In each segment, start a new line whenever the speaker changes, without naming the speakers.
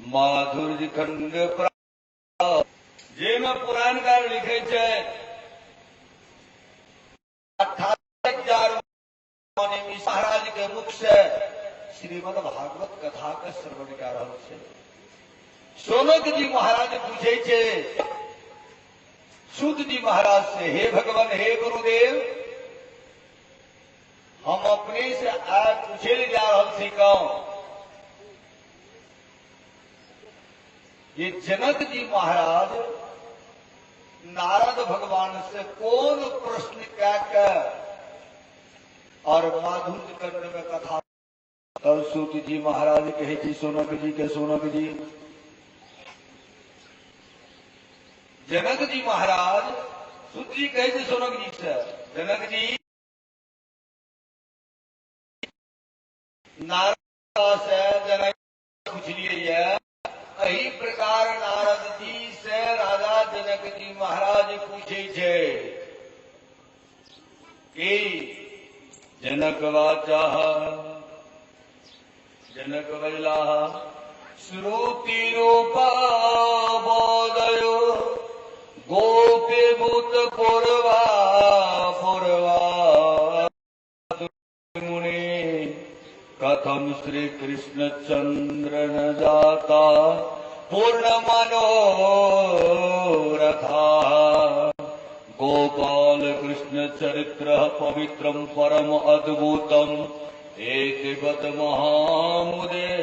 माधुर्य खंड जेमे पुराणकार लिखे छे 28,000 महाराज के मुख से श्रीमद भागवत कथा के श्रवण कर रहल छे। सोनक जी महाराज पूछे छे सूत जी महाराज से, हे भगवान, हे गुरुदेव, हम अपने से आज पूछे जा रहल छी ये जनक जी महाराज नारद भगवान से कौन प्रश्न कहकर और माधुर्य खंड में कथा। तब सूत जी महाराज कहे छी सोनक जी के, सोनक जी, जनक जी महाराज, सूत जी कहे छी सोनक जी से, जनक जी, नारद से जनक पूछलिए यही प्रकार नारद जी से राजा जनक जी महाराज पूछे छे कि जनक वाचा, जनक बजला, श्रुति रूपा बोधयो गोपी भूत पूर्वा पूर्वा मुनि कथम श्री कृष्ण चंद्र न जाता पूर्ण मनोरथा गोपाल कृष्ण चरित्र पवित्रम परम अद्भुतम एतिवत महामुदे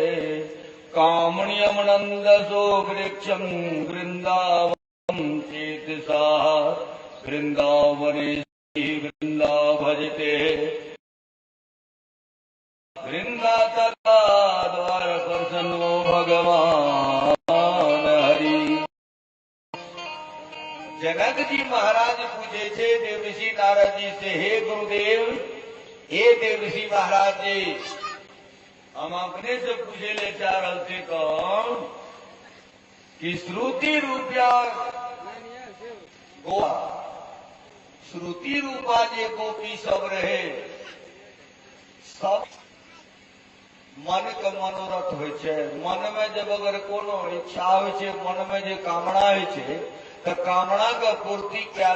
कामण्यम नंदसो वृक्षम वृंदावन चेतसा वृंदावने वृंदा भजते वृंदा तथा द्वार प्रसन्नो भगवान हरि। जनक जी महाराज पूछे छे देवऋषि नारद जी से, हे गुरुदेव, हे देवऋषि महाराज जी, हम अपने से पूछे ले चाह रहे थे कौन कि श्रुति रूपया गो श्रुति रूपा जे गोपी सब रहे, सब मन के मनोरथ हो मन में जब अगर कोनो इच्छा हो मन में जो कामना हो तो कामना का पूर्ति क्या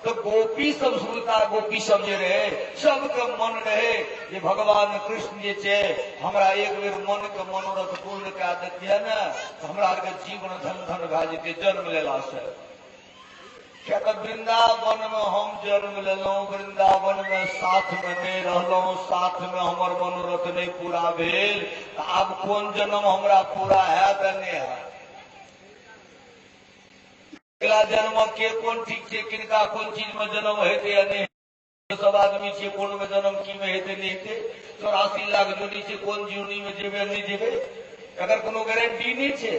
तो गोपी सब श्रुता गोपी सब जे रहे सबके मन रहे जे भगवान कृष्ण जे छे हमरा एक बेर मन के मनोरथ पूर्ण कऽ देतिए न तो हमरा के जीवन धन धन भए जेते जन्म लेला से। क्या वृंदावन में हम जन्म लेलौं, वृंदावन में साथ में नहीं रहलौं, साथ में हमर मनोरथ नहीं पूरा भेल, आब कौन जन्म हमरा पूरा हैत नहीं हैत। अगला जन्म के कौन ठीक छे, किनका कौन चीज में जन्म हेते या नहीं, सब आदमी छे कौन में जन्म की में हेते नहीं हेते, 84 लाख जोड़ी छे कौन जोड़ी में जेबे नहीं जेबे, अगर कोनो गारंटी नहीं छे,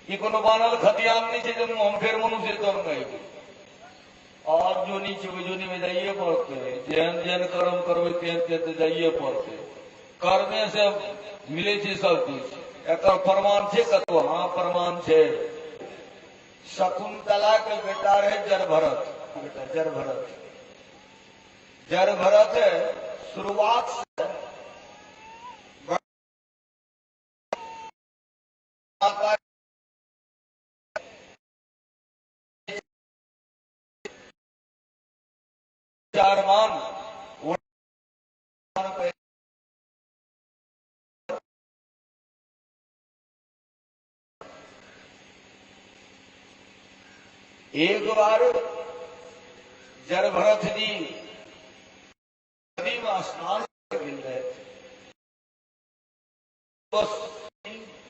ये कोनो बानल खतियान नहीं छे जब हम फिर मनुष्य जन्म हेबे और जोनी छे वो जोनी में जाइए पड़ते, जेहन जेहन कर्म करबे तेहन तेहन जाइए पड़ते, कर्मे से मिले छे सब कुछ। एकर प्रमाण छे कतो? हाँ प्रमाण छे। शकुंतला के बेटा रहे जरभरत, बेटा जरभरत, जरभरत शुरुआत से 4 मान एक बार जरभरत जी नदी में स्नान कर रहे थे,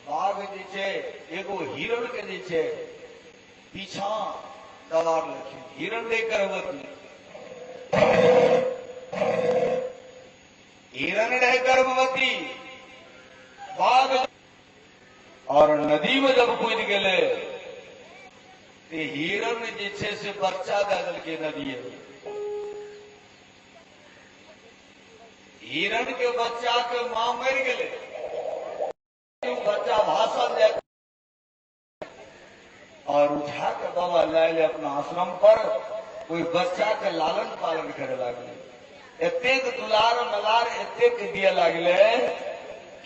बाघ जे छे एगो हिरण के जे छे पीछा दबार लखी, हिरण दे गर्भवती, हिरण रहे गर्भवती, बाघ और नदी में जब कूद गए हिरण जे छे से बच्चा दे दिलके नदी में। हिरण के बच्चा के मां मर गए, बच्चा भाषण दे और उठा के बाबा लाए अपना आश्रम पर कोई बच्चा के लालन पालन करे लागले, एतेक दुलार मलार एतेक दिए लागले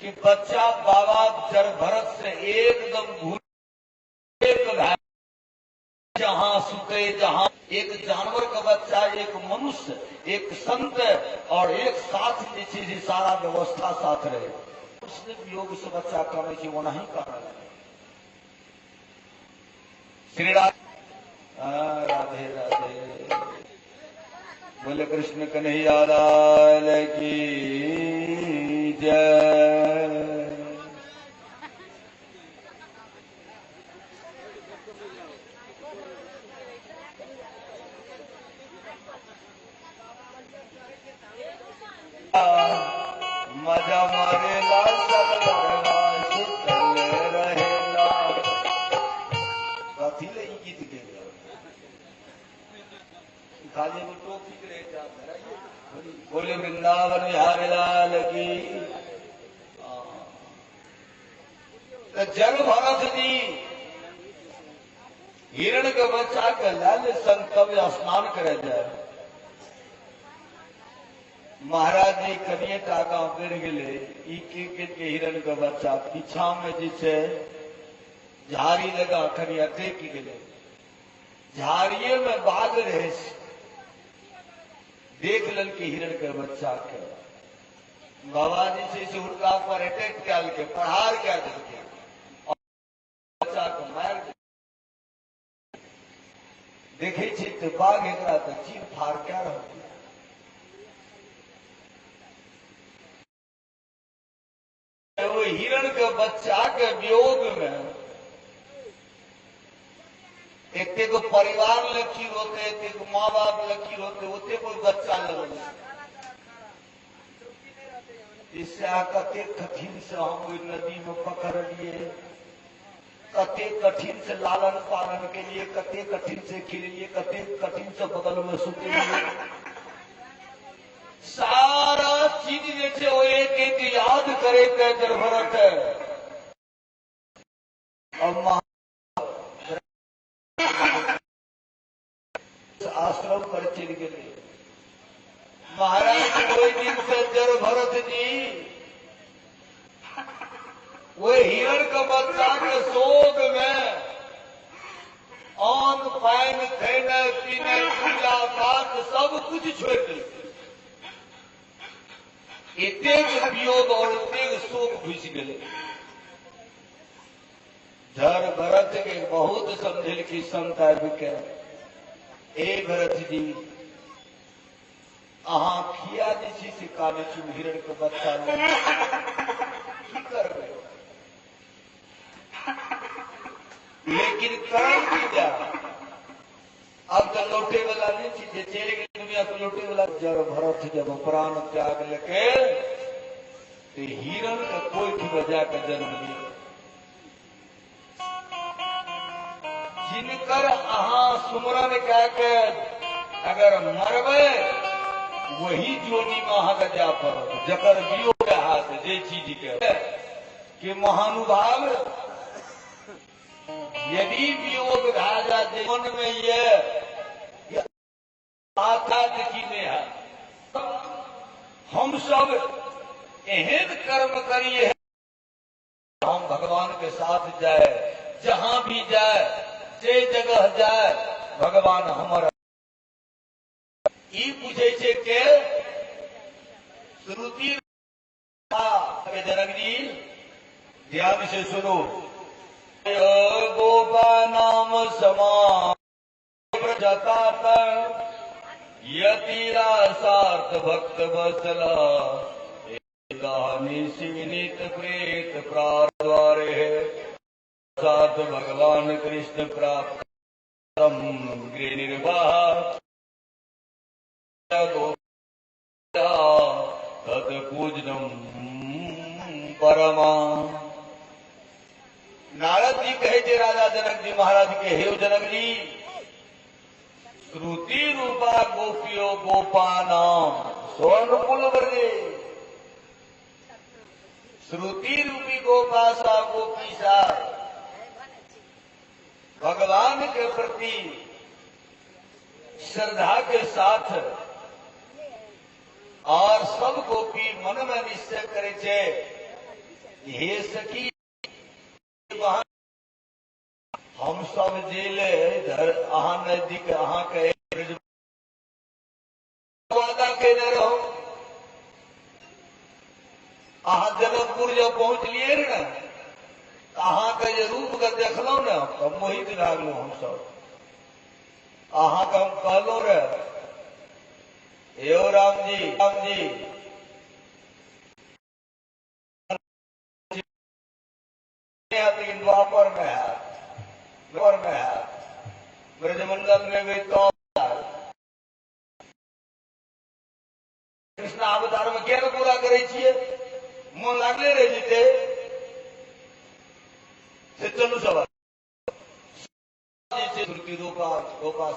कि बच्चा बाबा जर भरत से एकदम भूल, जहां सुते जहां एक जानवर का बच्चा, एक मनुष्य, एक संत और एक साथ जैसे सारा व्यवस्था साथ रहे, उसने योग से बच्चा करने से वो नहीं कर रहा। श्री राधे राधे बोले कृष्ण कन्हैया लाल की जय। मजा मारेला सगला सुतले रहेला, कथी ले ई गीत के खाली वो टोपी के रह जाता है। बोले वृंदावन बिहारी लाल की। जल भरत जी हिरण के बच्चा के लाल संतव्य स्नान करे जाए, महाराज जी कनिए टाका गिर गए, के हिरण का बच्चा पीछा में जिसे झाड़ी लगा कनिया टेक गए, झाड़िए में बाघ रहे, देख लन के हिरण के बच्चा के बाबा जी से उनका पर अटैक कैल के प्रहार क्या करके और बच्चा को मार देखे तो बाघ एक तो चीर फाड़ क्या रह गया। वो हिरण के बच्चा के वियोग में एक को परिवार लकीर होते, एक माँ बाप लकीर होते, होते कोई बच्चा लगल। इससे कते कठिन से हम नदी में पकड़ लिए, कते कठिन से लालन पालन के लिए, कते कठिन से खिलिए, कते कठिन से बगल में सुते लिए, सारा चीज जैसे वो एक एक याद करे जर भरत है। और आश्रम पर चल गए महाराज कोई दिन से जर भरत जी वो हिरण का बच्चा के शोक में अन्न पान खाने पीने पूजा पाठ सब कुछ छोड़ दिए, इतने वियोग और इतने शोक घुस गए। जर भरत के बहुत समझल की संता के ए भरत जी अहा खिया जी से काले हिरण के बच्चा की करबे, लेकिन कर्म की जा अब तो लौटे वाला नहीं चीजें चले गई दुनिया को लौटे वाला। जब भरत जब प्राण त्याग लेके तो हिरण का कोई भी वजह का जन्म दिया, जिनकर अहा सुमरन कह के अगर मरबे वही जोनी महा जा पर जकर वियोग हाथ जे चीज के महानुभाव यदि वियोग राजा जीवन में ये आथा देखी में है, हम सब एहन कर्म करिए हम भगवान के साथ जाए, जहां भी जाए जे जगह जाए भगवान हमारा ई पूछे छे के श्रुति जनक जी ध्यान से सुनो। गोपा नाम समान प्रजाता यतीरा सार्थ भक्त बसला विनीत प्रेत प्राद्वारे है साथ भगवान कृष्ण प्राप्त गृह निर्वाह तत् पूजनम परमा। नारद जी कहे थे राजा जनक जी महाराज के, हे जनक जी श्रुति रूपा गोपियो गोपानाम स्वर्णकुल वर्गे, श्रुति रूपी गोपासा गोपीसा भगवान के प्रति श्रद्धा के साथ और सब गोपी मन में निश्चय करे छे, हे सखी वहां हम सब जेले अहाँ नजदीक अहाँ के वादा केने रहो। अहाँ जनकपुर जब पहुंचलिए ना, अहाँ के जे रूप के देखलो ना, तब मोहित लागलो हम सब। अहाँ के हम कहलो रे, यो राम जी द्वापर में है, ब्रजमंडल में भी तो कृष्ण अवतार में क्या पूरा करे छिए, मन लागले रह जीते से चलू सब श्रुति रोपा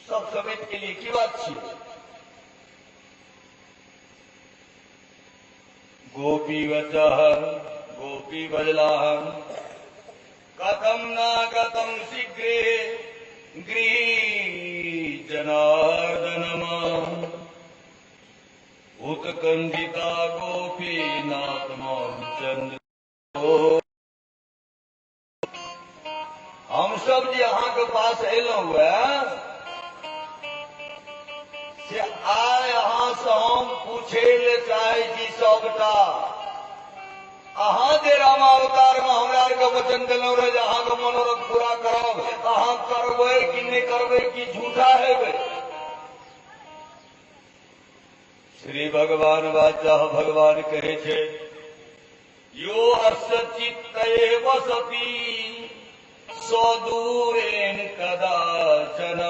सब समेट के लिए की बात छिए। गोपी वचः गोपी बजला कथम न कथम शीघ्रे गृह जनार्दनम उत्कंठिता गोपीनाथ चंद्र। हम सब जी अहाँ के पास एलौ हुए से आय अहाँ से हम पूछे ले चाहे छी सबटा, अहाँ जे रामावतार में हमरा के वचन दिलौ रहे जे अहाँ के मनोरथ पूरा करब, अहाँ करबै कि नहीं करबै कि झूठा हेबै। श्री भगवान वाचा भगवान कहे छे, यो अस्य चित्ते वसति सदूरेण कदाचन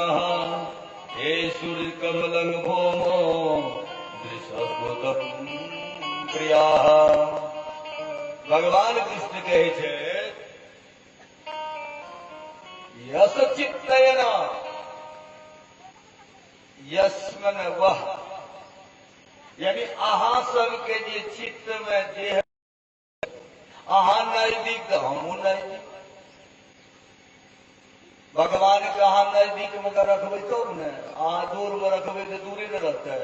हे सूर्य कमलं भौमो दृशस्वतम प्रिया। भगवान कृष्ण कहे छे, यस चित्तयन यस्मन वह, यानी अहाँ सबके जे चित्त में जे अहाँ नजदीक हमू नजदीक। भगवान के अहाँ नजदीक में रखबै तब ने, अहाँ दूर में रखबै तो दूरी न रहते।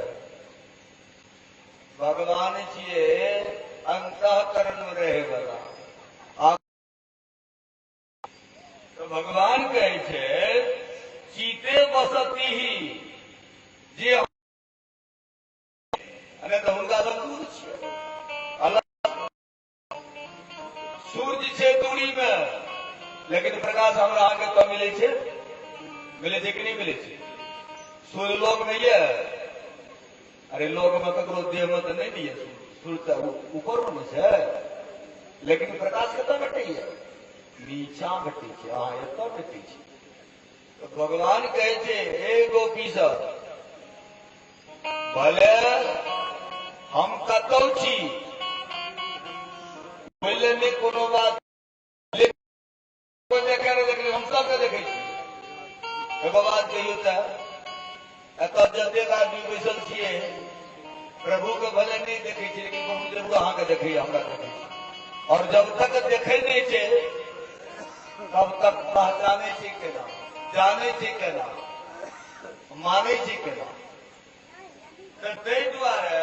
भगवान छिए अंतःकरण में रहे वाला। तो भगवान कहे छे, चीते बसती ही जे तो हुनका दूर छे अलग। सूर्य छे दूरी में, लेकिन प्रकाश हमरा अहाँ के कब मिले छे कि नहीं मिले छे। सूर्य लोक में ये, अरे लोक में ककरो देह में तो नहीं दिए, सूर्य तो ऊपर में छे, लेकिन प्रकाश कत भेटे नीचा भेटे छे, अहाँ एत भेटे छे। तो भगवान कहे छे, हे गोपी सब भले हम कतौ छी, बोले नहीं कोनो बात, लेकिन हम सबके देखे एगो बात कहियो तो जतेक आदमी बैसल छिए प्रभु के भले नहीं देखे छी, लेकिन बहुत जरूर अहाँ के देखे हमरा देखे। और जब तक देखे नहीं छे तब तक पहचाने छी केना, जाने छी केना, माने छी केना। तै दुआरे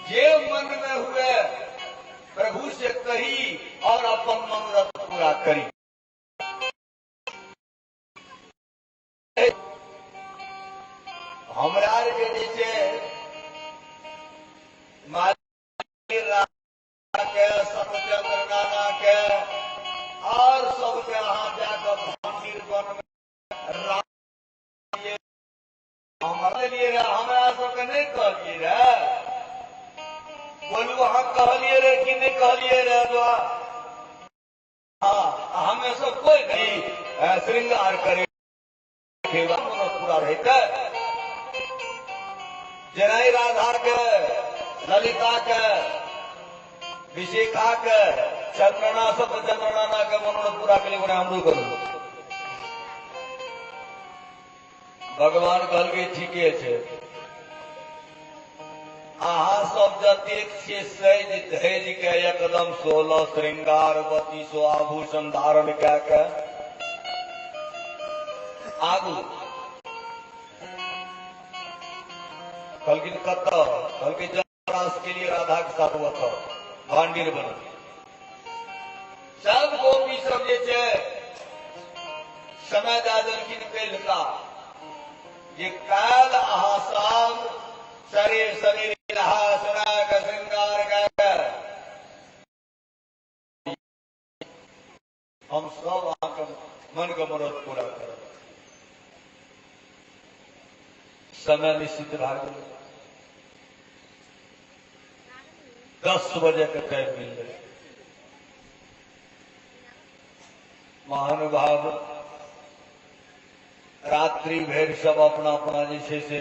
जे मन में हुए प्रभु से कही और अपन मनोरथ पूरा करी। हमरा के नीचे के सत्यचंद्र नाना के और सबके अहाँ जाकर कीर्तन में हमरा सबके नहीं कहलिए रे, बोलू अहाँ कहलिए रे कि नहीं कहलिए रे। हाँ हमें सब कोई नहीं श्रृंगार करे पूरा रहते, जनाई राधा के, ललिता के, विशिखा के, चंद्रना चंद्रनाना के मनोरथ पूरा के लिए हमरो करू। भगवान कहल के ठीके छे, अहाँ सब जतेक छियै सज धज के एकदम 16 श्रृंगार 32 आभूषण धारण कए के आगू कल के जरास के लिए राधा के साथ हुआ था भांडीर बन सब गोपी सब जे समय दादलखिन पेलका ये काल आसाम शरीर शरीर सुना का श्रृंगार कर हम सब आपका मन का मनोरथ पूरा कर समय निश्चित भाग 10 बजे का टाइम मिल रहे महानुभाव रात्रि भेर सब अपना अपना जैसे से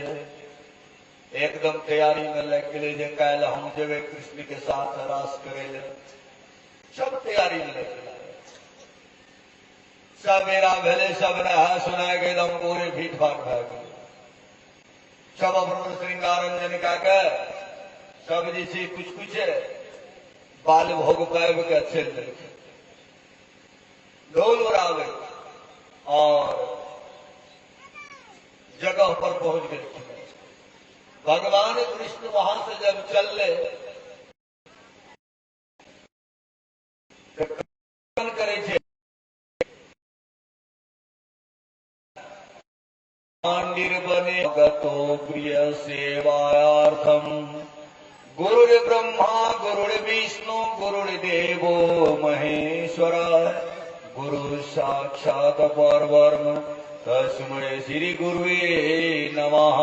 एकदम तैयारी में लग गए जे कल हम जेबे कृष्ण के साथ रास करे सब तैयारी में लग गए सब मेरा भेले सब रहा सुना के एकदम पूरे भीट भाट भा गए सब अपना श्रृंगार रंजन का कर सब जैसे कुछ बाल भोग पाए के अच्छे लगे ढोल उड़ावे और जगह पर पहुंच गए भगवान कृष्ण वहां से जब चल ले करे मंदिर बने गतो प्रिय सेवायार्थम गुरुर्ब्रह्मा गुरुर्विष्णु गुरुर्देवो महेश्वर गुरु साक्षात परब्रह्म तस्मै श्री गुरुवे नमः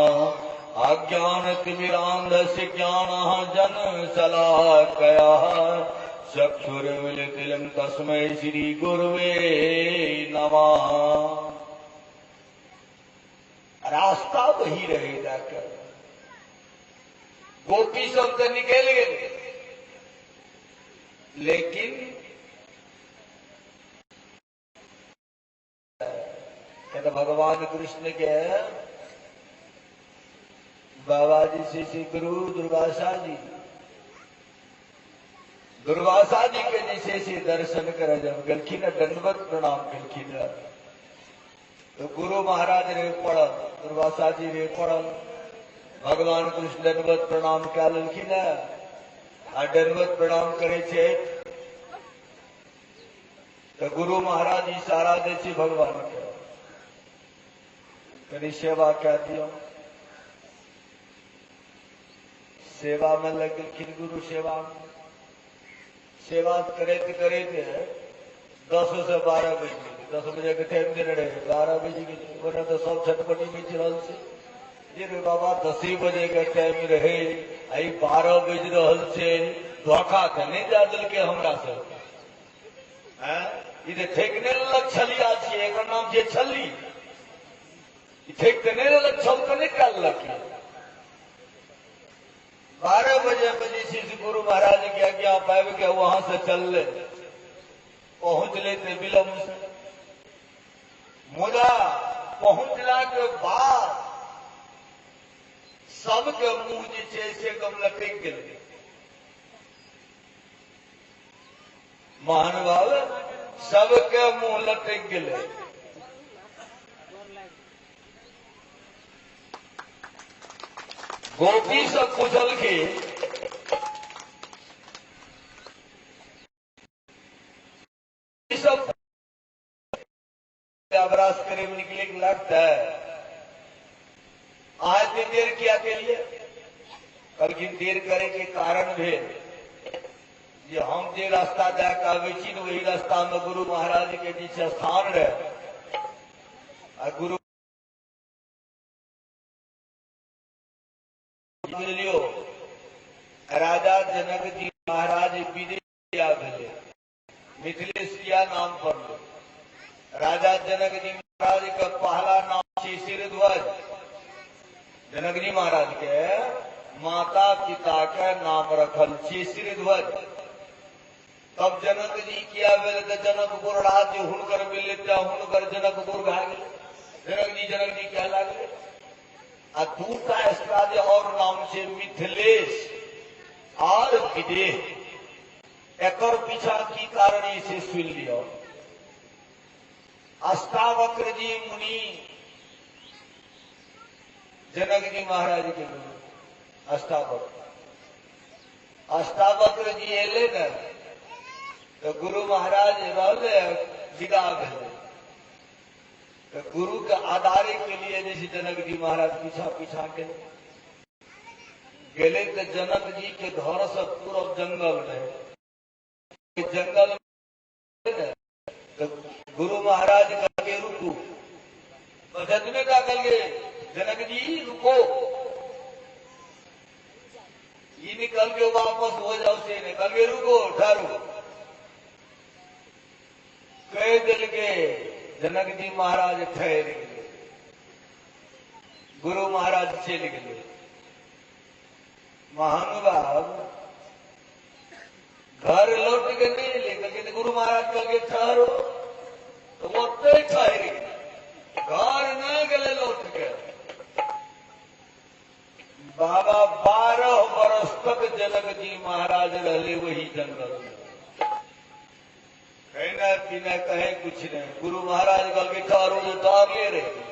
अज्ञानतिमिरान्धस्य ज्ञानः जनशलाकया चक्षुर्मिलितं तस्मै श्री गुरुवे नमः। रास्ता वही रहेगा कर गोपी सब तो निकल गए लेकिन कहते भगवान कृष्ण के बाबा जी श्री गुरु दुर्वासा जी के जैसे से दर्शन कर जब गलखी न दंडवत प्रणाम गलखी न तो गुरु महाराज रे पड़ल दुर्वासा जी रे पड़ल भगवान कृष्ण दंडवत प्रणाम क्या ललखिन आ दंडवत प्रणाम करे छे तो गुरु महाराज इशारा दे छे भगवान के करी सेवा क्या दियो सेवा में लगे गुरु सेवा करे 10 से 12 बजे 10 बजे के टाइम दे रहे 12 बजे के तो सब छटपटी में चल से ये बाबा 10 बजे के टाइम रहे आई 12 बज रहल से धोखा के नहीं जा दिल के हमरा से ये ठेकने लग छलिया छे एकर नाम जे छली ठेकने लग छल के निकाल लग 12 बजे श्री गुरु महाराज की आज्ञा पाए के वहां से चल ले पहुंच लेते विलम्ब से मुदा पहुंचला के बाद सबके मुंह से कम लटक गए महानुभाव सबके मुंह लटक गए गोपी सब पूछल के सब अभ्यास करे में निकले के लगता है आज भी देर किया के लिए कल की देर करे के कारण भी ये हम जे रास्ता जाके आवे छी वही रास्ता में गुरु महाराज के नीचे स्थान रहे और गुरु लियो राजा जनक जी महाराज विदेशिया भेले मिथिलेश किया नाम पर राजा जनक जी महाराज का पहला नाम छे सिरध्वज जनक जी महाराज के माता पिता के नाम रखल छे सिरध्वज तब जनक जी किया भेले तो जनकपुर राज्य हुनकर मिले हुनकर जनकपुर भए गेले जनक जी क्या लागले आ दूसरा एस्ट्राजे और नाम से मिथिलेश और विदेह एकर पीछा की कारण से सुन लियो अष्टावक्र जी मुनि जनक जी महाराज के गुरु अष्टावक्र जी एले न तो गुरु महाराज रहले विदा भेले तो गुरु के आधारे के लिए जैसे जनक जी महाराज पीछा पीछा के गेले तो जनक जी के घर से पूरा जंगल रहे जंगल में तो गुरु महाराज करके रुको तो जजमे का कल जनक जी रुको ये निकल के वापस हो जाओ से निकल के रुको ठहरो कह दिल के जनक जी महाराज ठहर गए गुरु महाराज चल गए महानुभाव घर लौट के नहीं लेकर गुरु महाराज कल के ठहरो तो वो तो ठहर गए घर न गए लौट के बाबा 12 वर्ष तक जनक जी महाराज रहे वही जंगल में कहना पीना कहे कुछ नहीं गुरु महाराज कल के ठहरो जो तार ले रहे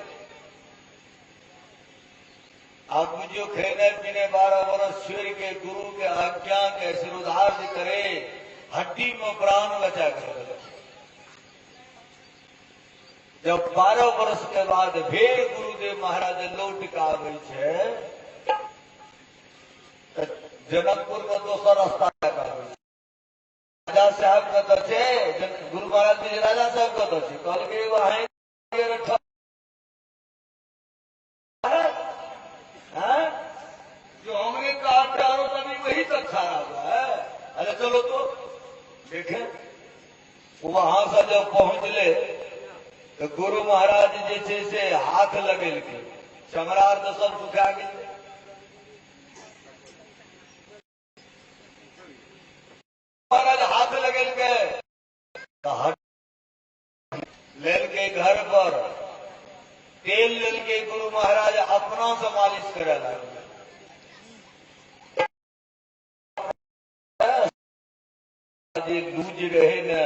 आप जो खाने पीने 12 वर्ष सूर्य के गुरु के आज्ञा के सिरोधार्थ करे हड्डी में प्राण बचा कर जब 12 वर्ष के बाद फिर गुरुदेव महाराज लौट के आवे छे जनकपुर में दोसर रास्ता राजा साहब का तो गुरु महाराज जी राजा साहब का तो कल के वहां जो हमने कहा चारों तभी वही तक खड़ा हुआ है अरे चलो तो देखें वहां से जब पहुंच ले तो गुरु महाराज जैसे से हाथ लगे के चमरार तो सब सुखा गए महाराज हाथ लगे के लेल के घर पर तेल लेल के गुरु महाराज अपना से मालिश करे लगे दूज रहे न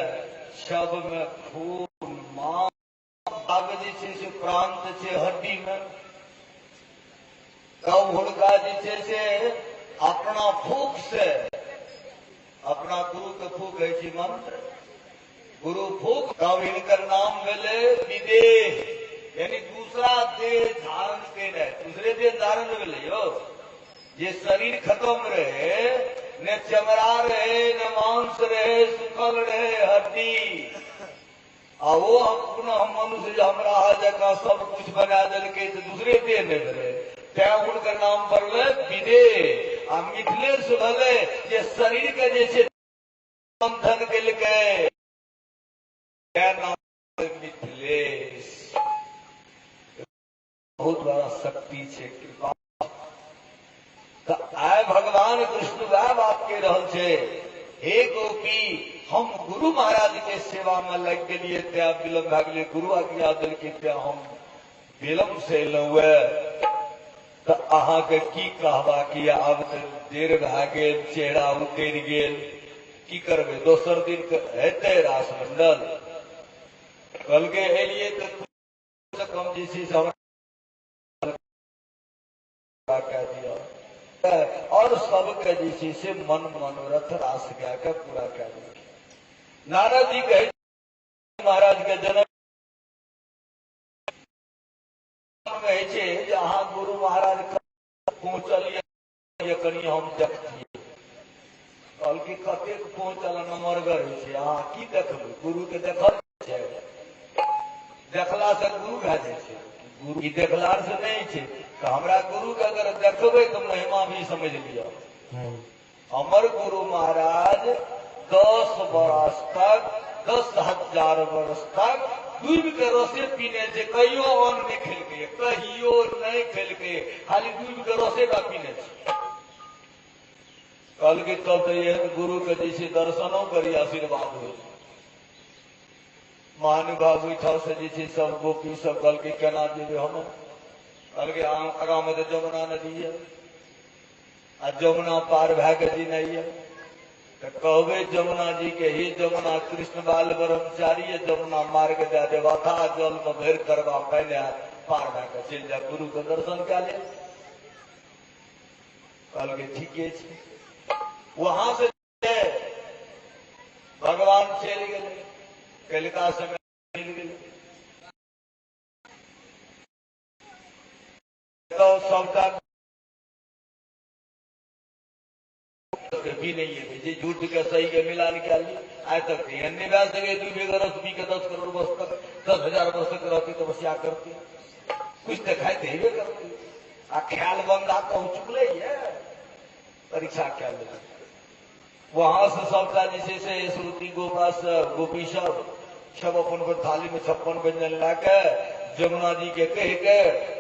शब में खून मां आग जैसे से प्रांत से हड्डी में कब हुड़का जैसे से अपना फूक से अपना गुरु के फूक है जी मंत्र गुरु फूक कब इनकर नाम मिले विदेह यानी दूसरा देह धारण के दूसरे देह धारण मिले यो ये शरीर खत्म रहे न चमड़ा रहे न मांस रहे सुखल रहे हड्डी आ वो पुनः मनुष्य हमरा जगह सब कुछ बना दिल के दूसरे देह में मिले त्या उनकर नाम पर विदेह आ मिथिलेश भले ये शरीर के जैसे बंधन दिल के नाम मिथिलेश बहुत बड़ा शक्ति है कृपा आय भगवान कृष्ण वह बात के रहल छे हे गोपी हम गुरु महाराज के सेवा में लग गए त्या विलम्ब भा गए गुरु आज्ञा दिल के त्या हम विलम्ब से लौए तो अहा के की कहबा कि अब देर भा गेल चेहरा उतर गेल की करबे दोसर दिन हेते रास मंडल कल के एलिए तो कम जैसी कह दिया और सबके जैसे से मन मनोरथ रास गया का पूरा कर दिया नारद जी कहे महाराज के जन्म कहे जहाँ गुरु महाराज पहुंचलिए कनी हम देखिए कल की कतेक पहुंचल नमरगर अहाँ की देखबै गुरु के देखल देखला से गुरु भए जाए छे गुरु की देखला से नहीं छे तो हमरा गुरु के अगर देखबै तो महिमा भी समझ लिया हमर गुरु महाराज 10 वर्ष तक 10,000 वर्ष तक दूध के रसे पीने से कहियो अन्न नहीं खेलके कहियो नहीं खेलके खाली दूध के रसे का पीने से कल के तब तो यह गुरु के जैसे दर्शनों करी आशीर्वाद हो महानुभाव उठा से जैसे सब गोपी सब कल के केना देवे हम कल के आगा में तो जमुना नदी है आ जमुना पार भै के जी नहीं है तो कहबे जमुना जी के ही जमुना कृष्ण बाल ब्रह्मचारी है जमुना मार्ग दे देवा था जल में भर करवा पहले पार भै के चल जा गुरु के दर्शन क्या ले कल के ठीके छे। वहां से भगवान चल गए, कलिका समय मिल गए तो सबका भी नहीं है जे झूठ के सही के मिला निकाली आज तक नहीं ब्याज सके 10 करोड़ वर्ष तक 10,000 वर्ष तक रहती तपस्या करती कुछ दिखाई देवे करती आ ख्याल बंदा कहूँ चुकले है परीक्षा क्या ले वहां से सबका जैसे से श्रुति गोपास गोपी सब अपन थाली में 56 व्यंजन लाके जमुना जी के कह के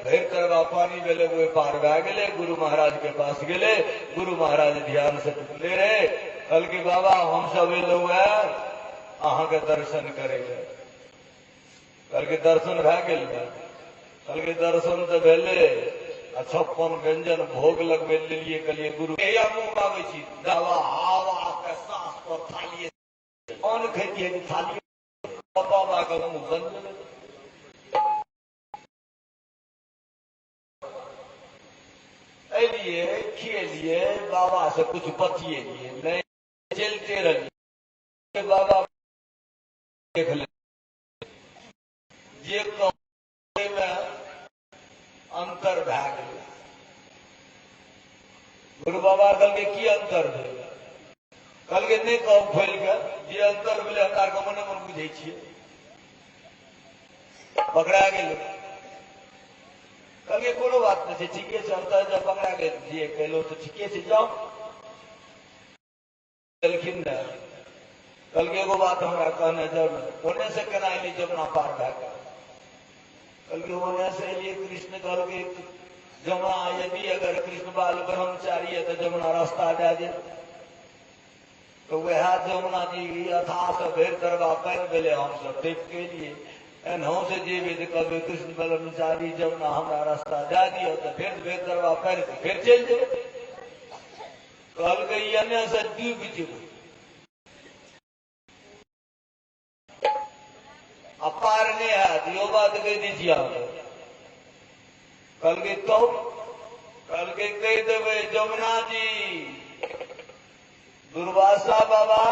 भैर करवा पानी बेले वो पार भा गए। गुरु महाराज के पास गए, गुरु महाराज ध्यान से टुकले रहे, कल के बाबा हम सब लोग अहा के दर्शन करेंगे। कल के दर्शन भा गए, कल के दर्शन तो भेले 56 व्यंजन भोग लगबे लिए कलिए गुरु मुंह पावे छी दवा हवा के सांस पर थाली कौन खेती है थाली बाबा का मुंह बंद लिए खिए बाबा से कुछ बचिए लिए नहीं चलते रहिए बाबा देख ले ये में अंतर भा गए। गुरु बाबा कल के की अंतर है कल के नहीं कह खोल के जे अंतर मिले हमार के मन मन बुझे पकड़ा गए कल के कोनो बात नहीं ठीके से अंतर जब पकड़ा गए जे कहलो तो ठीके से जाओ लेकिन कल के एगो बात हमारा कहने जब होने से केना अली जमुना पार भा गए कल के होने से लिए कृष्ण कल के जमुना यदि अगर कृष्ण बाल ब्रह्मचारी है तो जमुना रास्ता जा दे तो वह जमुना जी अथा से भेर करवा कर बेले हम सब देख के लिए एनहो से जीवित कभी कृष्ण ब्रह्मचारी जमुना हमारा रास्ता जा दिया तो फिर भेर करवा कर फिर चल जाए कल गई अन्य से डूब चुके अपार ने हाथ यो बात कह दीजिए कल के तो कल के कह देवे जमुना जी दुर्वासा बाबा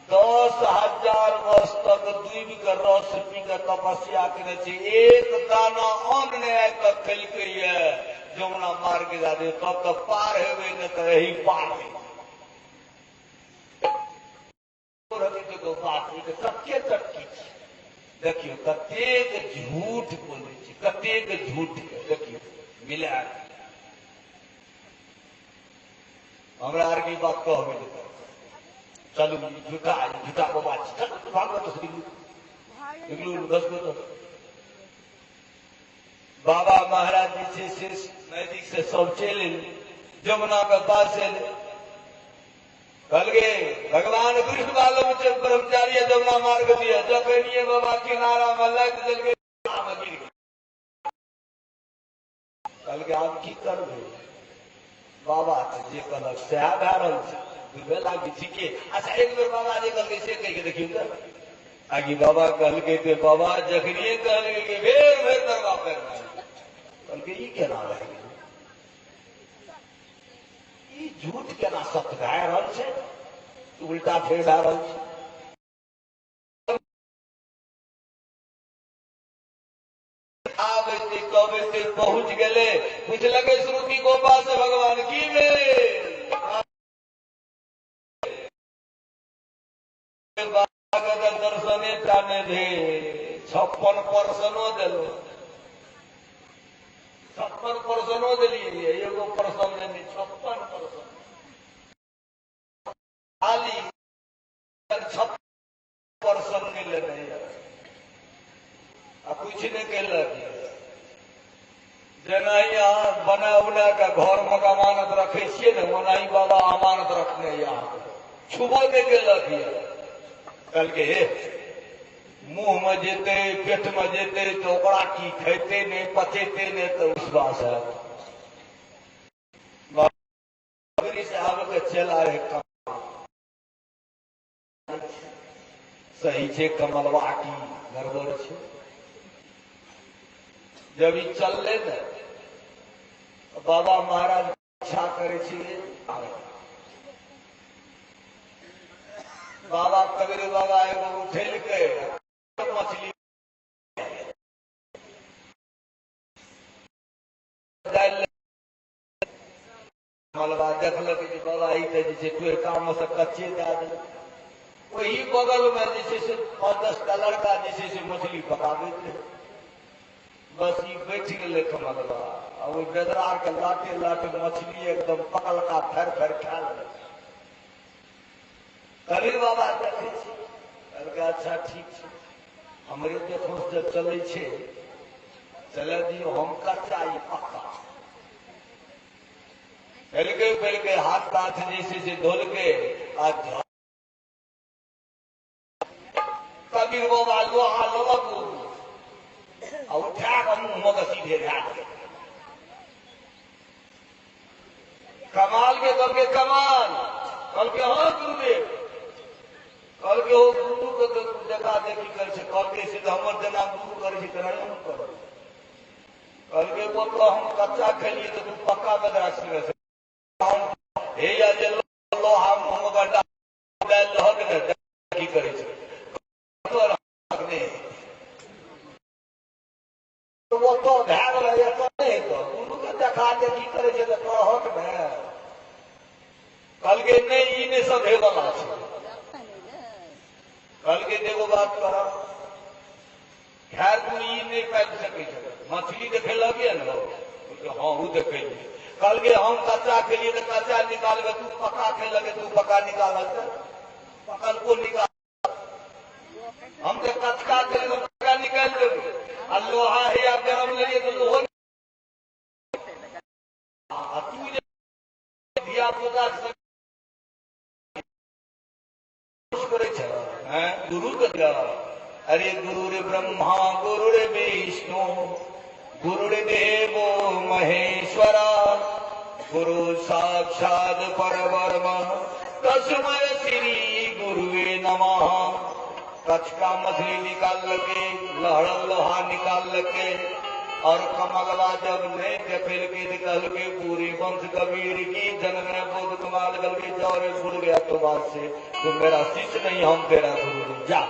10,000 वर्ष तक द्वीप कर रस पी कर तपस्या करे छे एक दाना अन्न ने आय तक खेलके है जमुना मार के जादे तब तो पार हेबे न तो यही पार है तो बात कते चटकी देखियो कतेक झूठ बोले छे कतेक झूठ देखियो मिला हमरा आर की बात कहबे चलो झूठा झूठा को बात भागवत निकलू दस को बाबा महाराज जी से नजदीक से सब चले जमुना के पास से कल गए भगवान कृष्ण बालों में ब्रह्मचारी जमुना मार्ग दिया जब बाबा किनारा में लग जल गए कल के आप की करबे बाबा जे कहलक सह भा रहल लागी ठीके अच्छा एक बेर बाबा जे कहल से कह के देखियो तो आगे बाबा कहल के बाबा जखनिए कहल के भेर भेर करवा कर कहल के ई केना रह ई झूठ केना सत्य भा रहल छै उल्टा फेर भा रहल छै आबे कबे पहुंच गए पूछ लगे श्रुति गोपाल से भगवान की में दर्शने जाने दे 56 पर्सनो दिलो 56 पर्सनो दिलिए एगो पर्सन ने 56 पर्सन खाली 56 पर्सन मिले नहीं कुछ नहीं कहलक जेना यहाँ बना उना का घर में अमानत रखे छे न ओना ही बाबा अमानत रखने यहाँ छुबो नहीं कहलक कल के मुंह में जेते पेट में जेते तो ओकरा की खेते नहीं पचेते नहीं तो विश्वास है साहब के चला रहे सही छे कमलवा की गड़बड़ छे जब चल ले न बाबा महाराज इच्छा करे छिए बाबा कबीर बाबा एगो उठेल के मछली मलबा देखलक जे बाबा ई तऽ जे छै तोर काम से कच्चे दए देलक वही बगल में जैसे से 10 का लड़का जैसे से मछली पकाबैत रहे बस ई बैठ गेलै कमलबा आ वो बेदरार के लाटे लाटे मछली एकदम पकलका फर फर खा लेलक कबीर बाबा देखे छै कहलकै अच्छा ठीक छै हमरे देखो जब चलै छै चले दियो हम कच्चा ई पक्का पहले हाथ पाथ जैसे से धोल के कबीर बाबा लोहा ललक उठा के मुंह में सीधे धै कमाल के कहलके कमाल कहलके हाँ गुरुदेव कहलके हो गुरु के तो देखा देखी कर से कहलके से हमर जना गुरु करे छै तेना हम कर कहलके वो तो हम कच्चा खेलिए तो तू पक्का बदरा से हे या जे लोहा मुंह में गड्ढा डाल लहक ने की करे छै तो वो तो ध्यान रहे तो नहीं तो उनको देखा देखी करे छै तो कहक में कहलके नहीं ई ने सधे वाला छै कहलके देखो बात कर खैर तू ई नहीं पाबि सकै छै मछली देखे लगे ने हाँ वो देखे कहलके हम कच्चा खेलिए तो कच्चा निकाल तू पका खे लगे तू पका निकाल पकल को निकाल हम तो कच्चा खेले तो पका निकाल देंगे और लोहा है या गरम लगे तो लोहा तू धिया पुता गुरु का अरे गुरुर ब्रह्मा गुरुर विष्णु गुरुर्देवो महेश्वरा गुरु साक्षात परब्रह्म तस्मै श्री गुरुवे नमः कच्छ का मछली निकाल के लहड़ लोहा निकाल के और कमलवा जब नहीं देखल के कहल के पूरी वंश कबीर की जन्म में बोध कमाल गल के जौरे भूल गया तो बात से तो मेरा शिष्य नहीं हम तेरा गुरु जा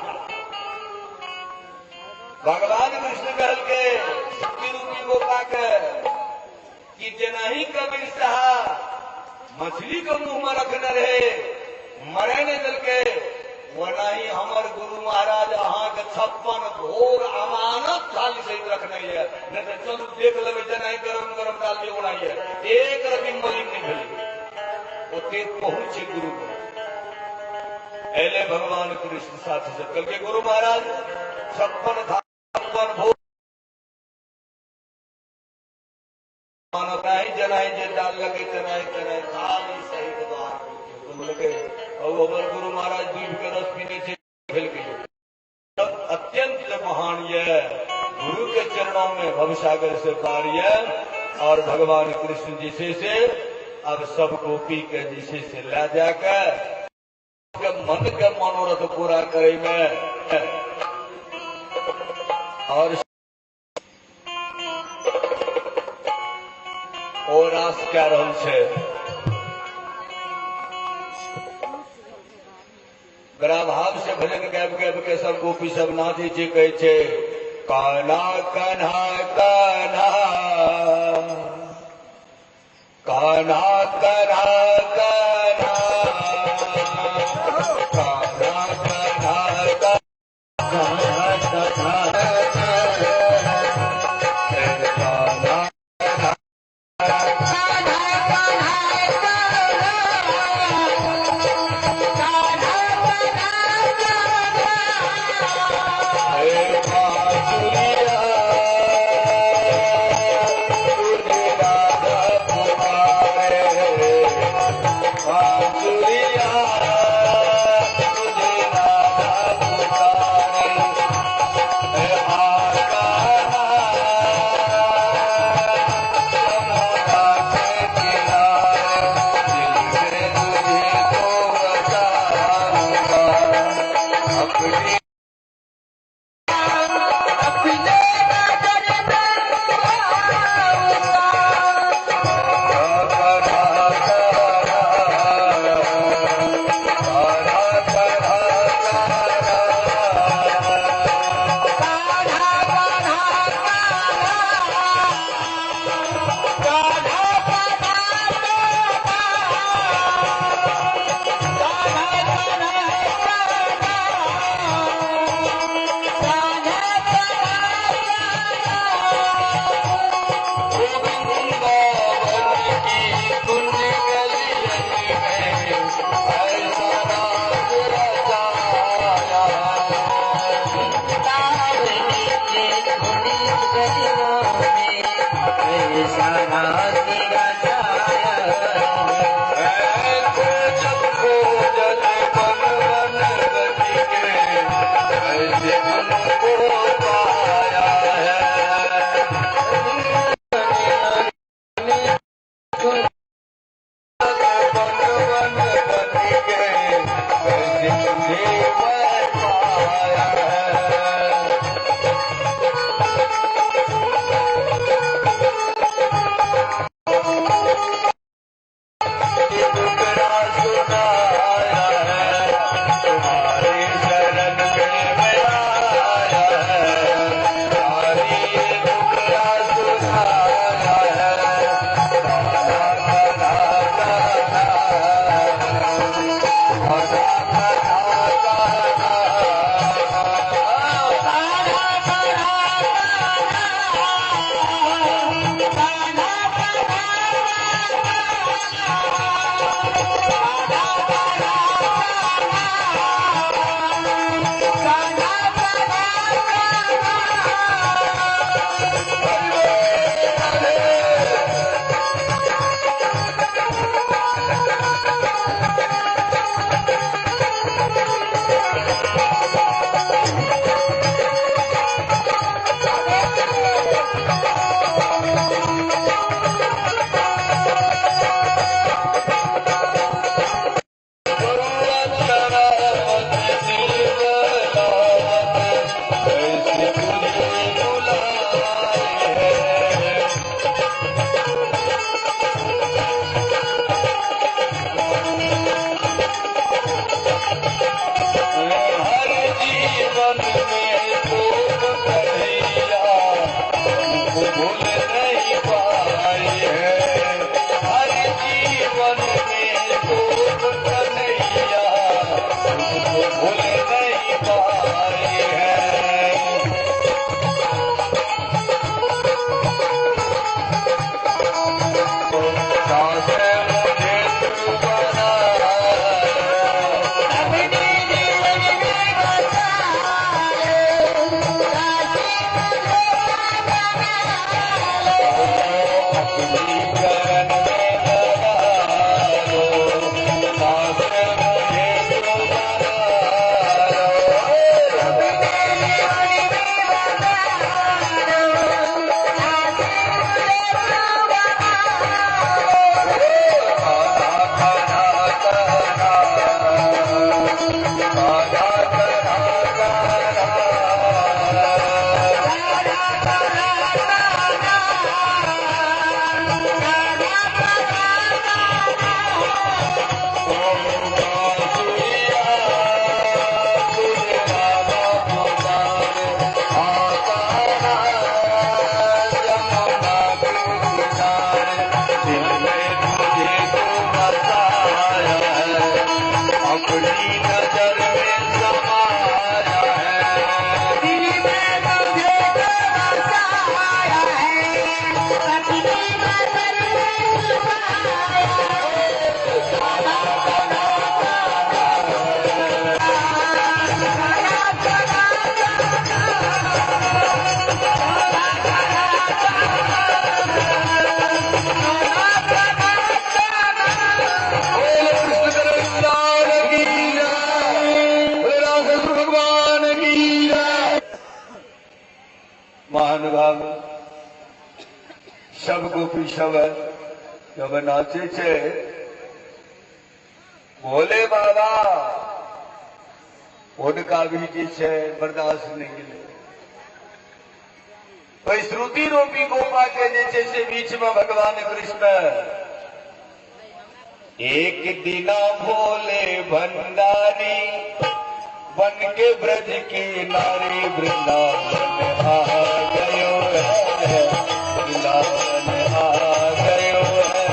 भगवान कृष्ण कहल के शक्ति रूपी गोपा के कि जना ही कबीर साहब मछली को मुंह में रखने रहे मरे ने दल के वना ही हमार गुरु महाराज अहाँ के 56 घोर अमानत थाली सहित रखने है नहीं तो चलो देख लेवे जना ही गरम गरम डाल के उड़ाई है एक रति मलिन नहीं भेली ओते पहुंचे गुरु को एले भगवान कृष्ण साथ से कल के गुरु महाराज 56 भोग जनाई जे डाल लगे चनाई खाली सहित और गुरु महाराज दूध के रस पीने से खेल गए अत्यंत महान ये गुरु के चरणों में भवसागर से पार ये और भगवान कृष्ण जी से अब सबको पी के जिसे से ला जाकर मन के मनोरथ पूरा करे में और रास क्या रहल छै बड़ा भाव से भजन गाबि गाबि के सब गोपी सब नाची छै कहै छै कान्हा कान्हा कान्हा कान्हा कान्हा कान्हा कान्हा कान्हा सब गोपी सब जब नाचे छे भोले बाबा उनका भी जी छे बर्दाश्त नहीं मिले। तो श्रुति रूपी गोपा के नीचे से बीच में भगवान कृष्ण एक दिना भोले भंडारी बन के ब्रज के नारी वृंदावन आ गयो है, वृंदावन आ गयो है।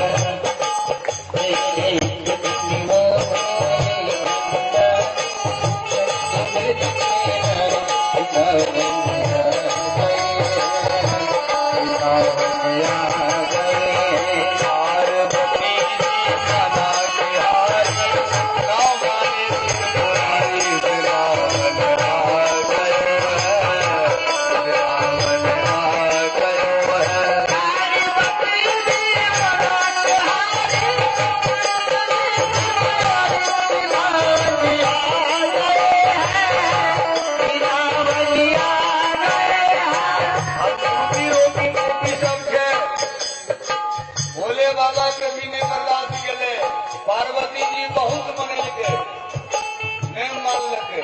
पार्वती जी बहुत मनलके नहीं मानलके,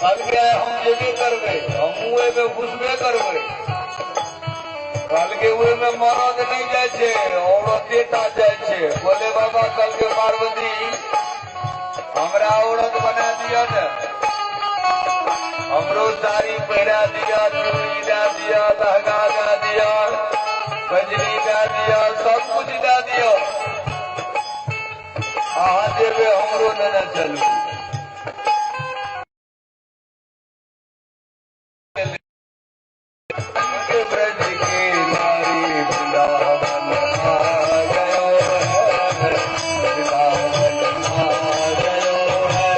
कल गया हम जेबे करबे, हम एबे घुसबे करबे। कल के हुए में मरद नहीं जाए छे, औरते टा जाए छे। बोले बाबा कल के पार्वती हमरा औरत बना दिया न, हमरो साड़ी पहरा दिया, चूड़ी दा दिया, लहंगा दा दिया, गजरी दा दिया, सब कुछ दा दिया। जेबे हमरो न चलू ब्रज के नारी वृंदावन आ गयो है, वृंदावन आ गयो है।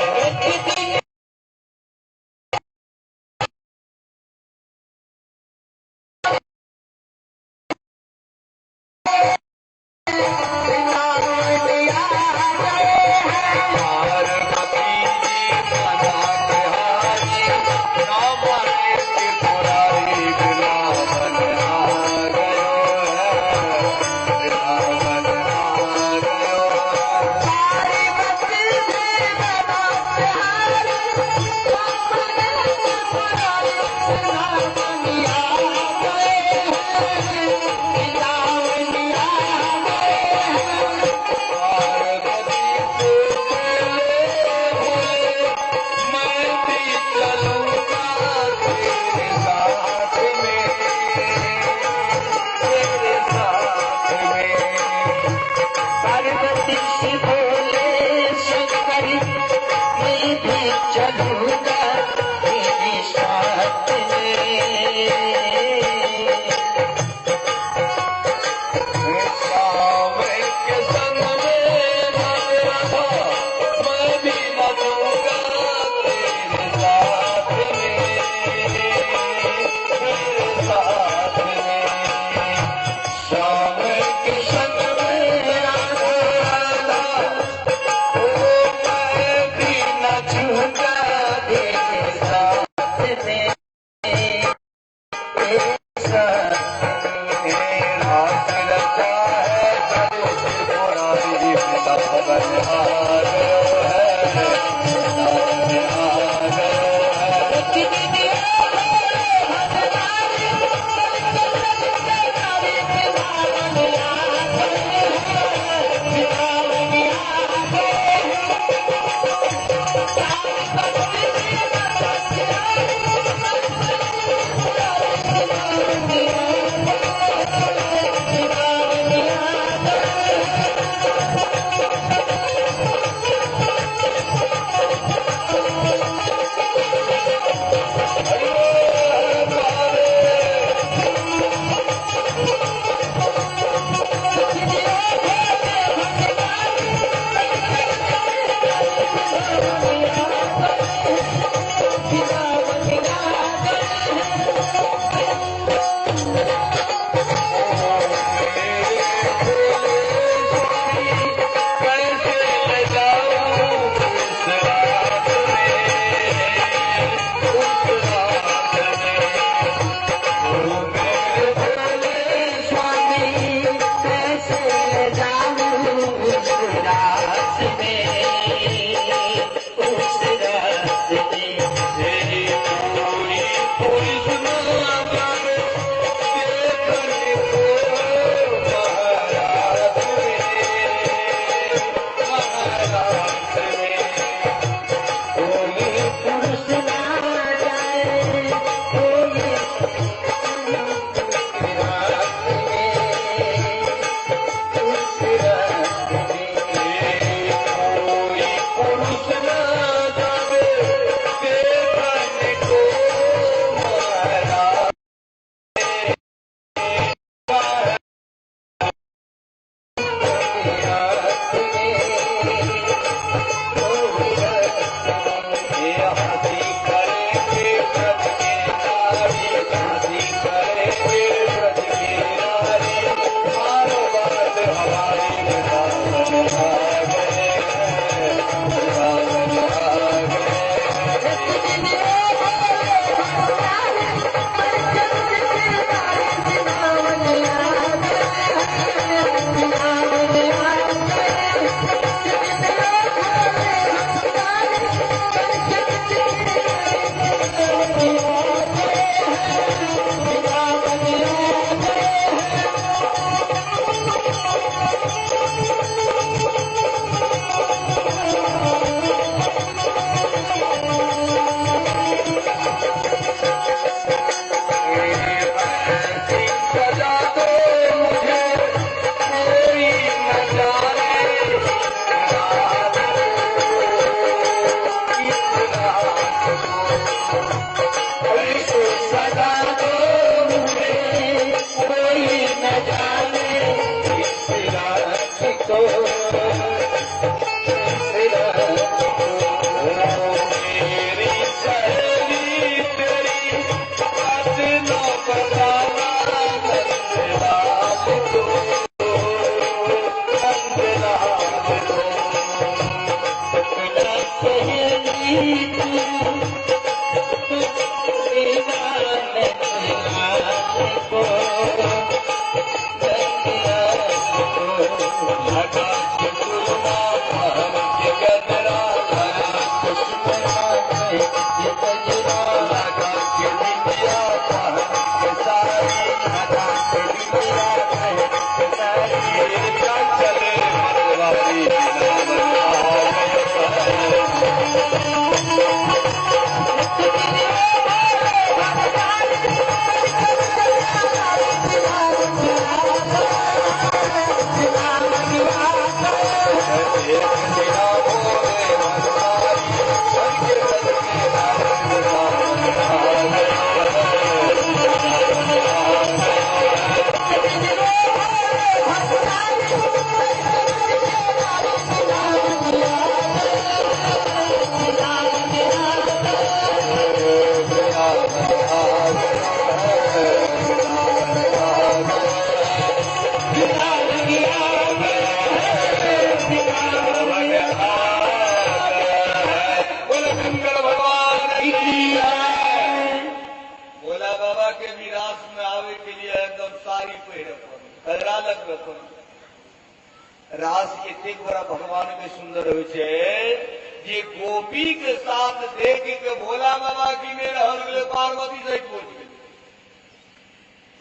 रास एतेक बड़ा भगवान के सुंदर हो जे गोपी के साथ देख के भोला बाबा की में रहल पार्वती से पूछ गए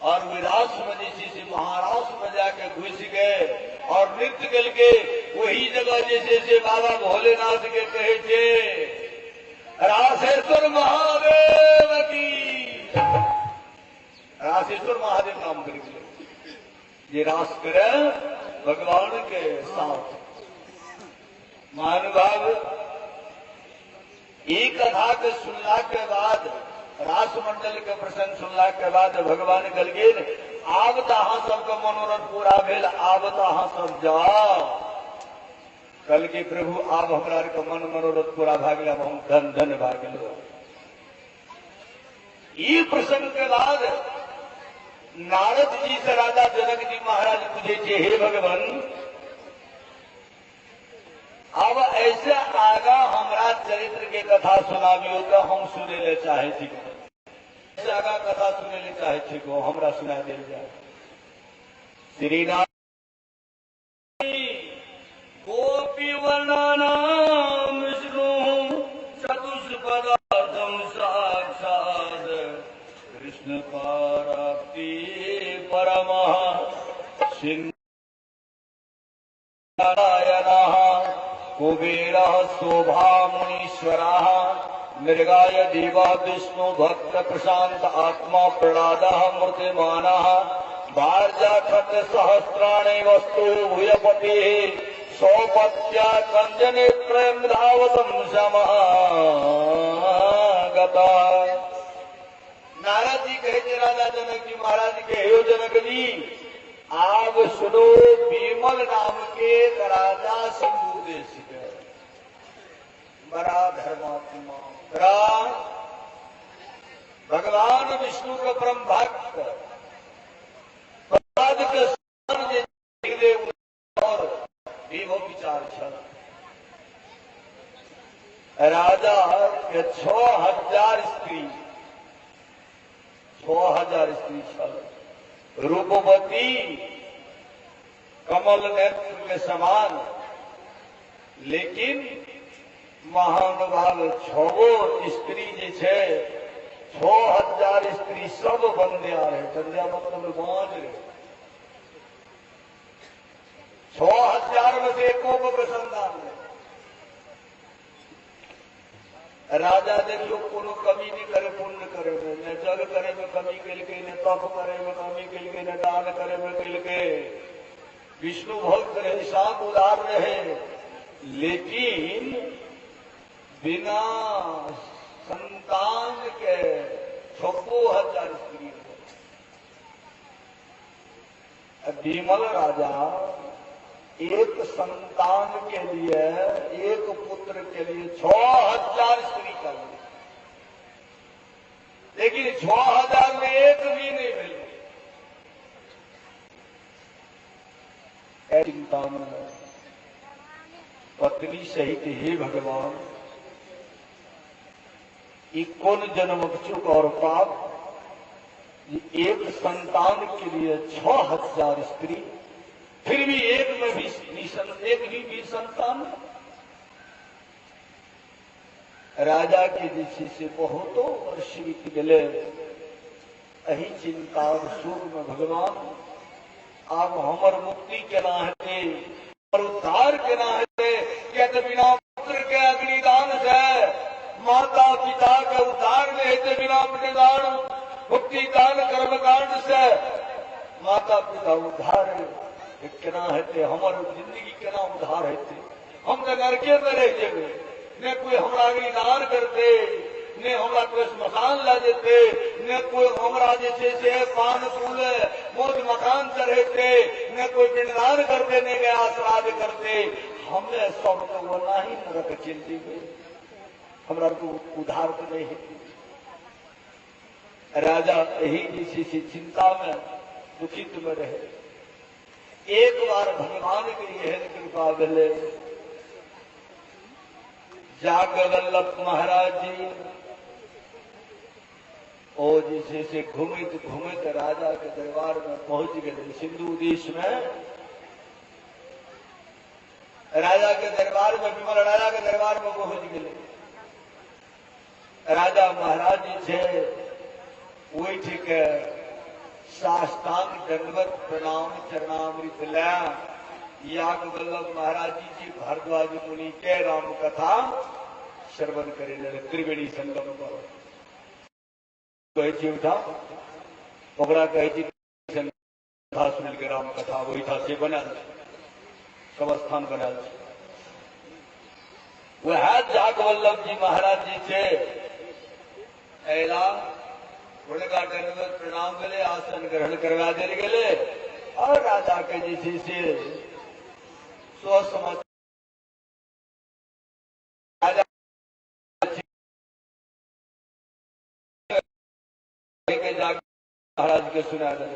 और विरास में जैसे से महाराष्ट्र में जाके घुस गए और नृत्य कल के वही जगह जैसे से बाबा भोलेनाथ के कहे थे रासेश्वर महादेव की रासेश्वर महादेव नाम करके ये रास करे भगवान के साथ महानुभाव ये कथा के सुनला के बाद रासमंडल के प्रसंग सुनला के बाद भगवान कल गेल आब तहाँ सबका मनोरथ पूरा भेल आब तहाँ सब जाओ कल के प्रभु आब हमरा के मन मनोरथ पूरा भा गया हम धन धन भा गए। ये प्रसंग के बाद नारद जी से राजा जनक जी महाराज पूछे थे हे भगवान अब ऐसे आगा हमरा चरित्र के कथा सुनाबियो तो हम सुने ले चाहे थी ऐसे आगा कथा सुने ले चाहे थी को हमरा सुना दे जाए। श्री नाम गोपी वर्णनाम विष्णु चतुष्पदार्थम साक्षात् कृष्ण पाराप्ति परमः नारायणः कुबेरः शोभा मुनीश्वरः मृगाय देवा विष्णु भक्त प्रशांत आत्मा प्रहलादः मूर्तिमानः वार्जाखंड सहस्राणि वस्तु भूयपतिः सौपत्या कंजनेत्रयं धावतं समागता। नारद जी कहे थे राजा जनक जी महाराज के हे जनक जी आप सुनो बीमल नाम के राजा सिंधु देश के बड़ा धर्मात्मा भगवान विष्णु का परम भक्त प्रहलाद के और देवो विचार छल राजा के 6000 स्त्री 6000 स्त्री छल रूपवती कमल नेत्र के समान लेकिन महानुभाव 6 स्त्री जे 6000 स्त्री सब बंध्या रहे बंध्या मतलब बांझ रहे 6000 में से एको को प्रसन्नान है। राजा देखियो कोनो कमी नहीं करे पुण्य करे में न जग करे में कमी के न तप करे में कमी के न दान करे में के विष्णु भक्त रहे शांत उदार रहे लेकिन बिना संतान के 6000 स्त्री बीमल राजा एक संतान के लिए एक पुत्र के लिए 6000 स्त्री चाहिए लेकिन 6000 में एक भी नहीं मिली। चिंता में पत्नी सहित हे भगवान ये कौन जन्म चुक और पाप एक संतान के लिए 6000 स्त्री फिर भी एक में भी एक भी संतान राजा के दिशा से बहुतों वर्ष बीत गए अही चिंता और शोक में भगवान आब हमर मुक्ति केना हेतै, हमर उद्धार केना हेतै? किया तऽ बिना पुत्र के अग्निदान से माता पिता के उद्धार नहीं हेतै, बिना पितृदान मुक्ति दान कर्मकांड से माता पिता उद्धार केना हेतै? हमर जिंदगी केना उद्धार हेतै? हम तऽ नरके में रह जेबै, ने कोई हमरा अग्निदान करते, ने हमरा कोई स्मशान ला देते, ने कोई हमरा जे छै से पान फूल मोद मकान चढ़ेते, ने कोई पिंडदान करते, ने गया श्राद्ध करते। हमें सब तो वना ही नरक चल जेबे, हमरा को उद्धार तो नहीं है। राजा यही जिसी चिंता में दुखित में रहे। एक बार भगवान के यह कृपा भेले, जागवल्लभ महाराज जी और जिसे से घूमित घूमित राजा के दरबार में पहुंच गए। सिंधु देश में राजा के दरबार में, विमल राजा के दरबार में पहुंच गए। राजा महाराज जी छे वही ठीक साष्टांग दंडवत प्रणाम चरणामृत ला याज्ञवल्लभ महाराज जी भारद्वाज मुनि के राम कथा श्रवण करे त्रिवेणी संगम पर कहे उठा ओकरा कहे कथा सुन के राम कथा वही था से बनल सब स्थान बनल। वह याज्ञवल्लभ जी महाराज जी से ऐला उनका दंडवत प्रणाम गले, आसन ग्रहण करवा दे गले और राजा के जैसे से स्वसमझ राजा के महाराज के सुना दे।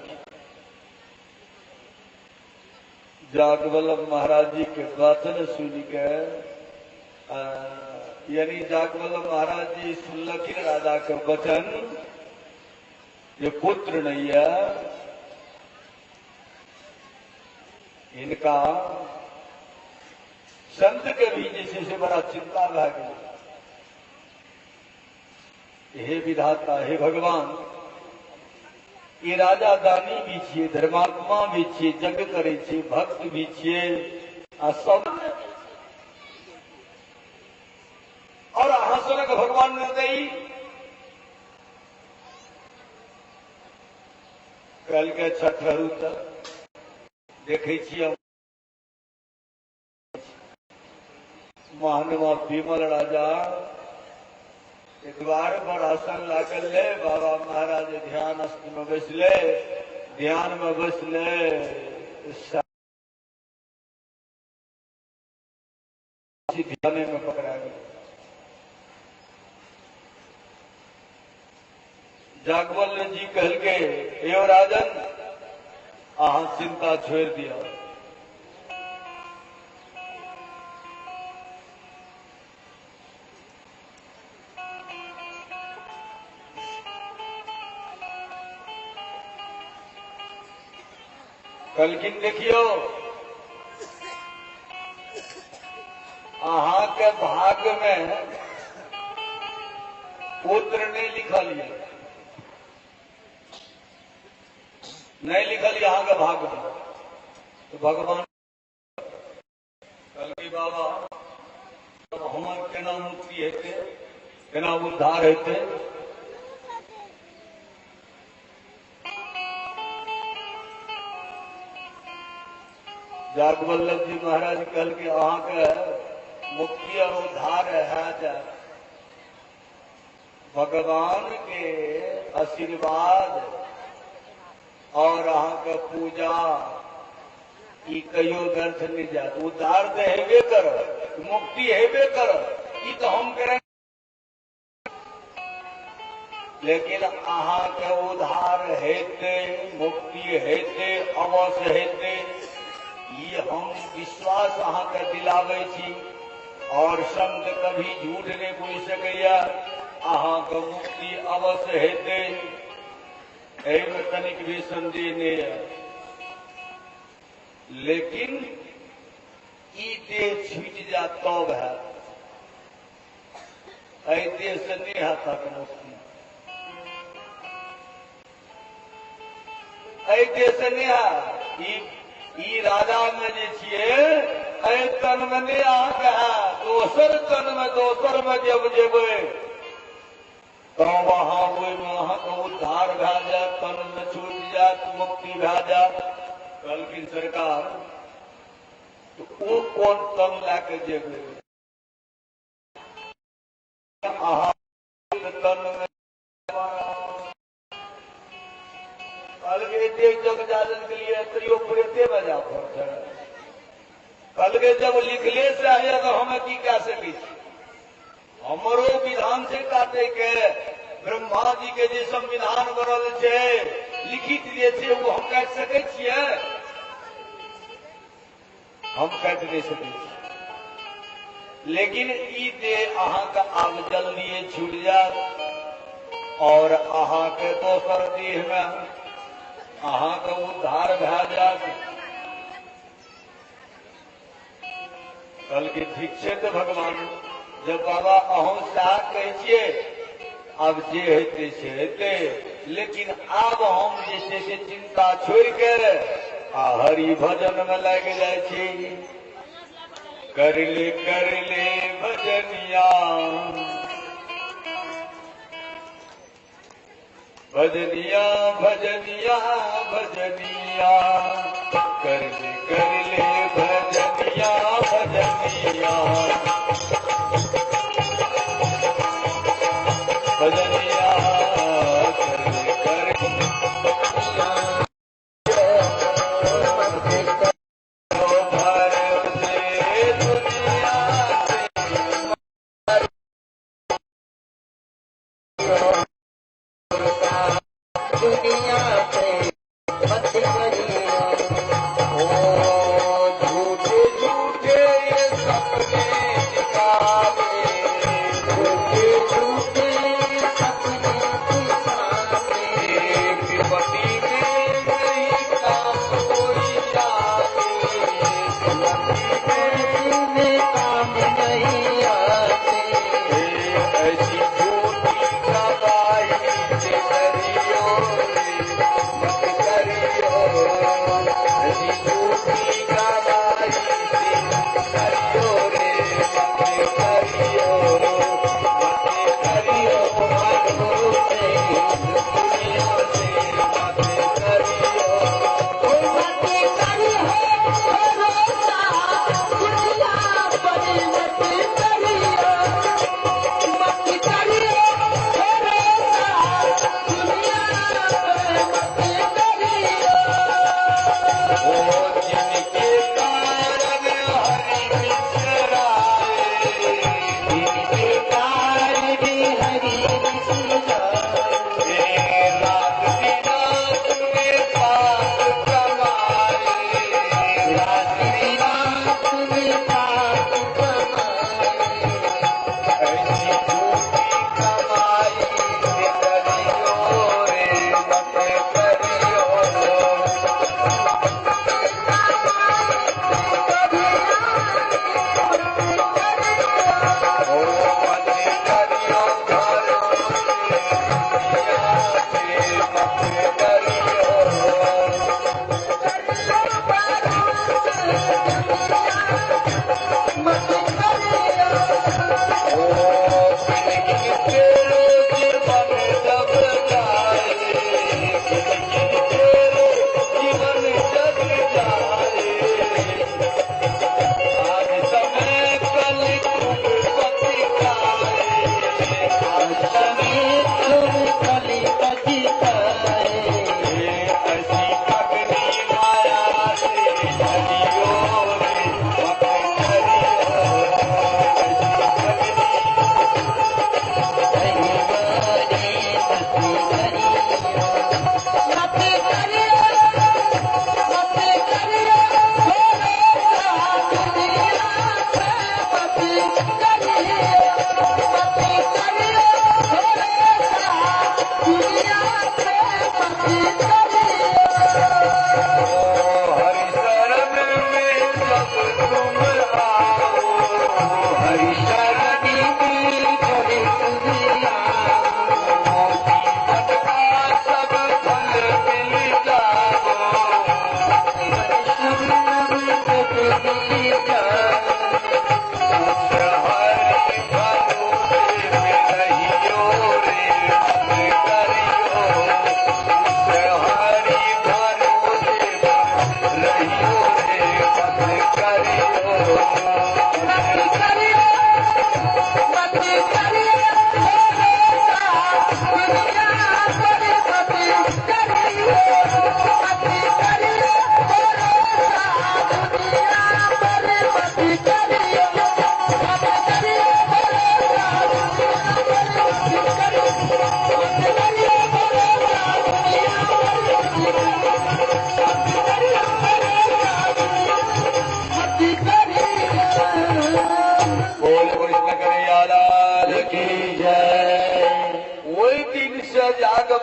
याज्ञवल्लभ महाराज जी के वचन सुन के यानी याज्ञवल्लभ महाराज जी सुनलखिन राजा के वचन, ये पुत्र नहीं है, इनका संत के भी जैसे से बड़ा चिंता रह गई। हे विधाता, हे भगवान, ये राजा दानी भी छे, धर्मात्मा भी छे, यज्ञ करे छे, भक्त भी छे, आ सब और हंसनक भगवान निर्दयी कल के छठहरू तक देखे छियै महानुमा विमल राजा द्वार पर आसन लागल ले, बाबा महाराज ध्यान में बैसले, ध्यान में बैसले, ध्यान में पकड़ा गया। याज्ञवल्लभ जी कहल के एवं राजन अहाँ चिंता छोड़ दिया, कलकिन देखियो अहाँ के भाग्य में पुत्र नहीं लिखल है, नहीं लिखल यहाँ के भाग्य में। तो भगवान कल बाबा हमार केना मुक्ति हेते, केना उद्धार हेते? याज्ञवल्लभ जी महाराज कल के अहाँ के मुक्ति और उद्धार है भगवान के आशीर्वाद और अहाँ के पूजा, ई कहियो व्यर्थ नहीं जात। उद्धार तो हेबे कर, मुक्ति हेबे कर, ई तो हम करें, लेकिन अहाँ के उद्धार हेते, मुक्ति हेते, अवश्य हेते, ये हम विश्वास अहाँ के दिलावे छी। और संत कभी झूठ नहीं बोल सकैया, अहाँ के मुक्ति अवश्य हेते, एहिमे तनिक भी संदेह नहीं है। लेकिन ई देह छूट जा तब है, एहि देह से नहीं है तक मुक्ति, एहि देह से नहीं है। ई राजा में जे छिए एहि तन में नहीं अहाँके दोसर तन में दोसर में जब जेबै तो वहां ओहिमे अहाँके उद्धार भए जायत, तन में छूटि जायत, मुक्ति भए जायत। कहलखिन सरकार तो ओ कोन तन लए के जेबै? अहाँ तन में अलगे जग जालन के लिए त्रियो प्रेते बजा पड़ता है। अलगे जब लिखले से आए तो हमें की कह सके? हमरो विधान से काटे के ब्रह्मा जी के जे संविधान बनल है लिखित जे छै वो हम काट सके छियै? हम काट नहीं सके छी। लेकिन ई दे अहाँके आब जल्दी छूट जायत और अहाँके दोसर देह में अहाँके उद्धार भए जायत। कहलकै ठीक छै तऽ भगवान जब बाबा अहूँ सएह कहै छियै अब जे हेतै से हेतै, लेकिन आब हम जे छै से चिंता छोड़ि के आ हरि भजन में लागि जाइ छी। कर ले भजनिया भजनिया भजनिया भजनिया कर ले भजनिया भजनिया भजनिया रहियो रे मत करियो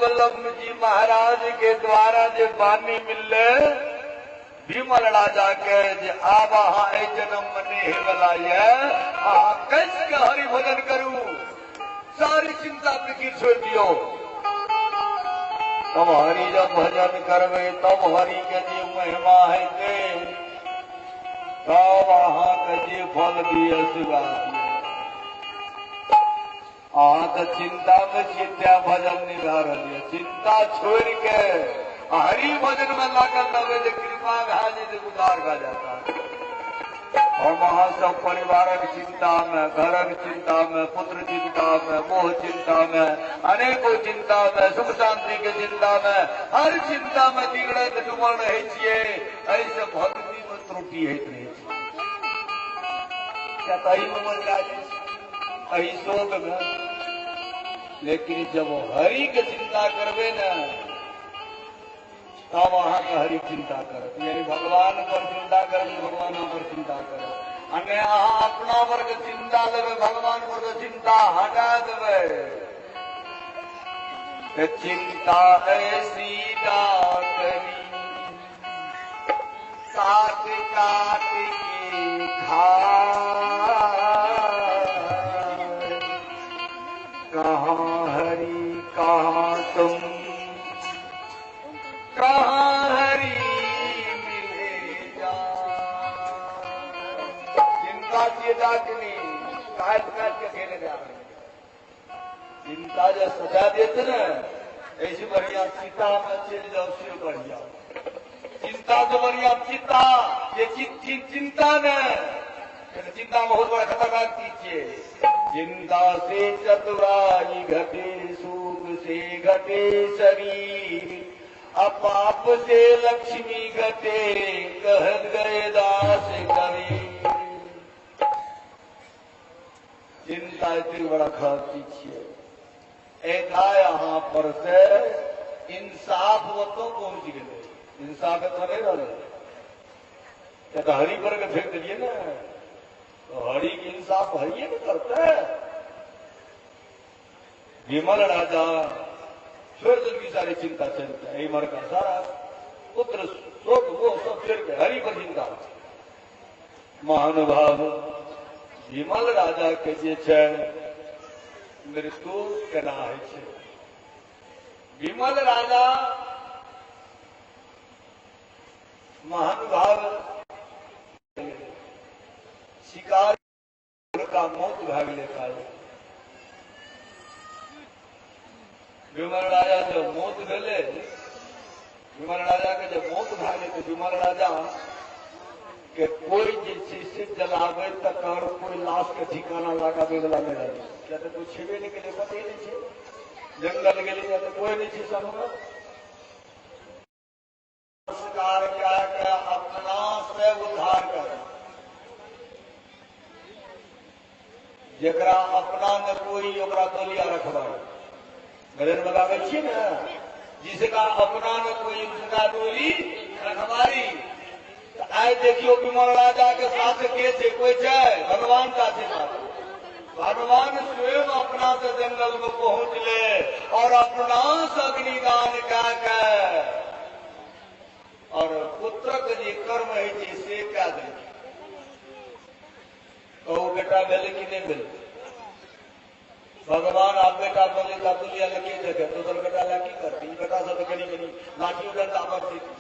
वल्लभ जी महाराज के द्वारा जो बानी मिले विमल राजा के जे आब अहाँ ए जन्म में नहीं वाला ये कैसे के हरि भजन करू सारी चिंता फिक्र छोड़ दियो तब हरि जब भजन करवे तब हरि के जे महिमा है तब अहाँ के जे फल दिए शिवा अहाँ तो चिंता में चिंता भजन निधार लिया चिंता छोड़ के हरि भजन में लागल लगे जो कृपा घाजे जो उदार गा जाता है और वहां सब परिवार की चिंता में घर की चिंता में पुत्र चिंता में मोह चिंता में अनेकों चिंता में सुख शांति के चिंता में हर चिंता में दिगड़े डूबल रहे छे ऐसे भक्ति में त्रुटि होत रहे क्या तही में मन लागे अही शोक में लेकिन जब हरि के चिंता करवे न तब वहां का हरि चिंता करत यानी भगवान पर चिंता कर भगवान पर चिंता कर अने अहाँ अपना वर्ग चिंता लेवे भगवान पर चिंता हटा देवे चिंता ऐसी डाकरी काट काट के खा कहाँ हरि कहाँ तुम कहाँ हरि मिले जा चिंता की डाकनी काट काट के खेले जा चिंता जो सजा देते न ऐसी बढ़िया चिता में चल जाओ सिर बढ़िया चिंता तो बढ़िया चिंता ये चिंता न चिंता बहुत बड़ा खतरनाक चीज है चिंता से चतुराई घटे सूख से घटे शरीर अपाप से लक्ष्मी घटे कहत गए दास कबीर चिंता इतनी बड़ा खराब चीज है ऐसा यहाँ पर से इंसाफ वो तो पहुंच गए इंसाफ तो नहीं रहे तो हरि पर के फेंक दिए ना तो हरि की इंसाफ हरि नहीं करता है विमल राजा छोड़ दिन की सारी चिंता चलता है मर का सारा पुत्र शोक वो सब छोड़ के हरि पर चिंता महानुभाव विमल राजा के जे छे मृत्यु केना है छे विमल राजा महानुभाव शिकार का मौत भाग लेता है विमल राजा जब मौत भेले विमल राजा के जब मौत भागे तो विमल राजा के कोई जिसे जलावे तक और कोई लाश के ठिकाना लगा बेगला में रहे क्या तो कुछ छेबे नहीं के लिए पता ही नहीं छे जंगल के लिए तो कोई नहीं छे सब शिकार क्या अपना से उद्धार कर जरा अपना न कोई ओकरा तोलिया रखवा गजर लगावे छी न जिसका अपना न कोई उसका टोली रखवारी आए देखियो विमल राजा के साथ के थे कोई जाए भगवान का थे भगवान स्वयं अपना से जंगल में पहुंच ले और अपना से अग्निदान का और पुत्र के जो कर्म है से क्या दे तो बेटा मिले कि नहीं मिले भगवान आप बेटा बोले का दुनिया लगे देखे तो बेटा लगी करती बेटा सब करी करी लाठी डंडा पर देती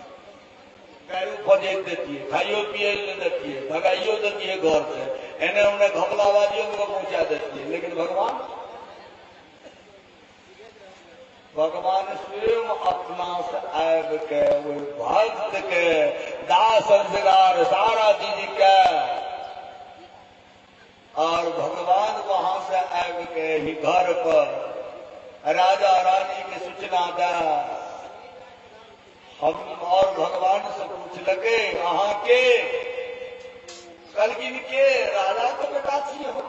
पैरों फजेक देती है खाइयो पिए देती है भगाइयो देती है घर से इन्हें उन्हें घबलावादियों को पहुंचा देती है लेकिन भगवान भगवान स्वयं अपना से आब के वो भक्त के दास संस्कार सारा चीज के और भगवान वहां से आब के ही घर पर राजा रानी के सूचना दा हम और भगवान से पूछ लगे अहाँ के कलगिन के राजा के बेटा छिए हो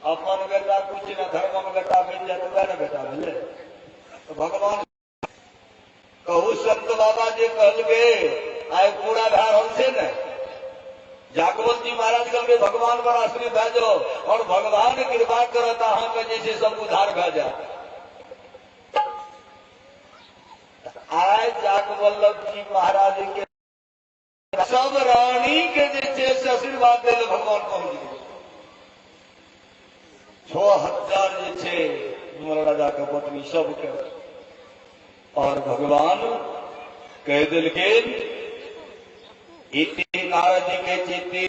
अपन बेटा कुछ न धर्म में बेटा मिल जाए तो वह बेटा मिले तो भगवान कहू संत बाबा जी कहल गए आए पूरा धार हमसे न जागवत जी महाराज कहल भगवान पर आश्रय भेजो और भगवान कृपा करता अहाँ के जैसे सब उधार भेजा आय जागवल्लभ जी महाराज के सब रानी के जैसे आशीर्वाद दे भगवान पहुंच गए 6000 राजा के पत्नी सबके और भगवान कह दिल के इतनी नारद जी के चित्ती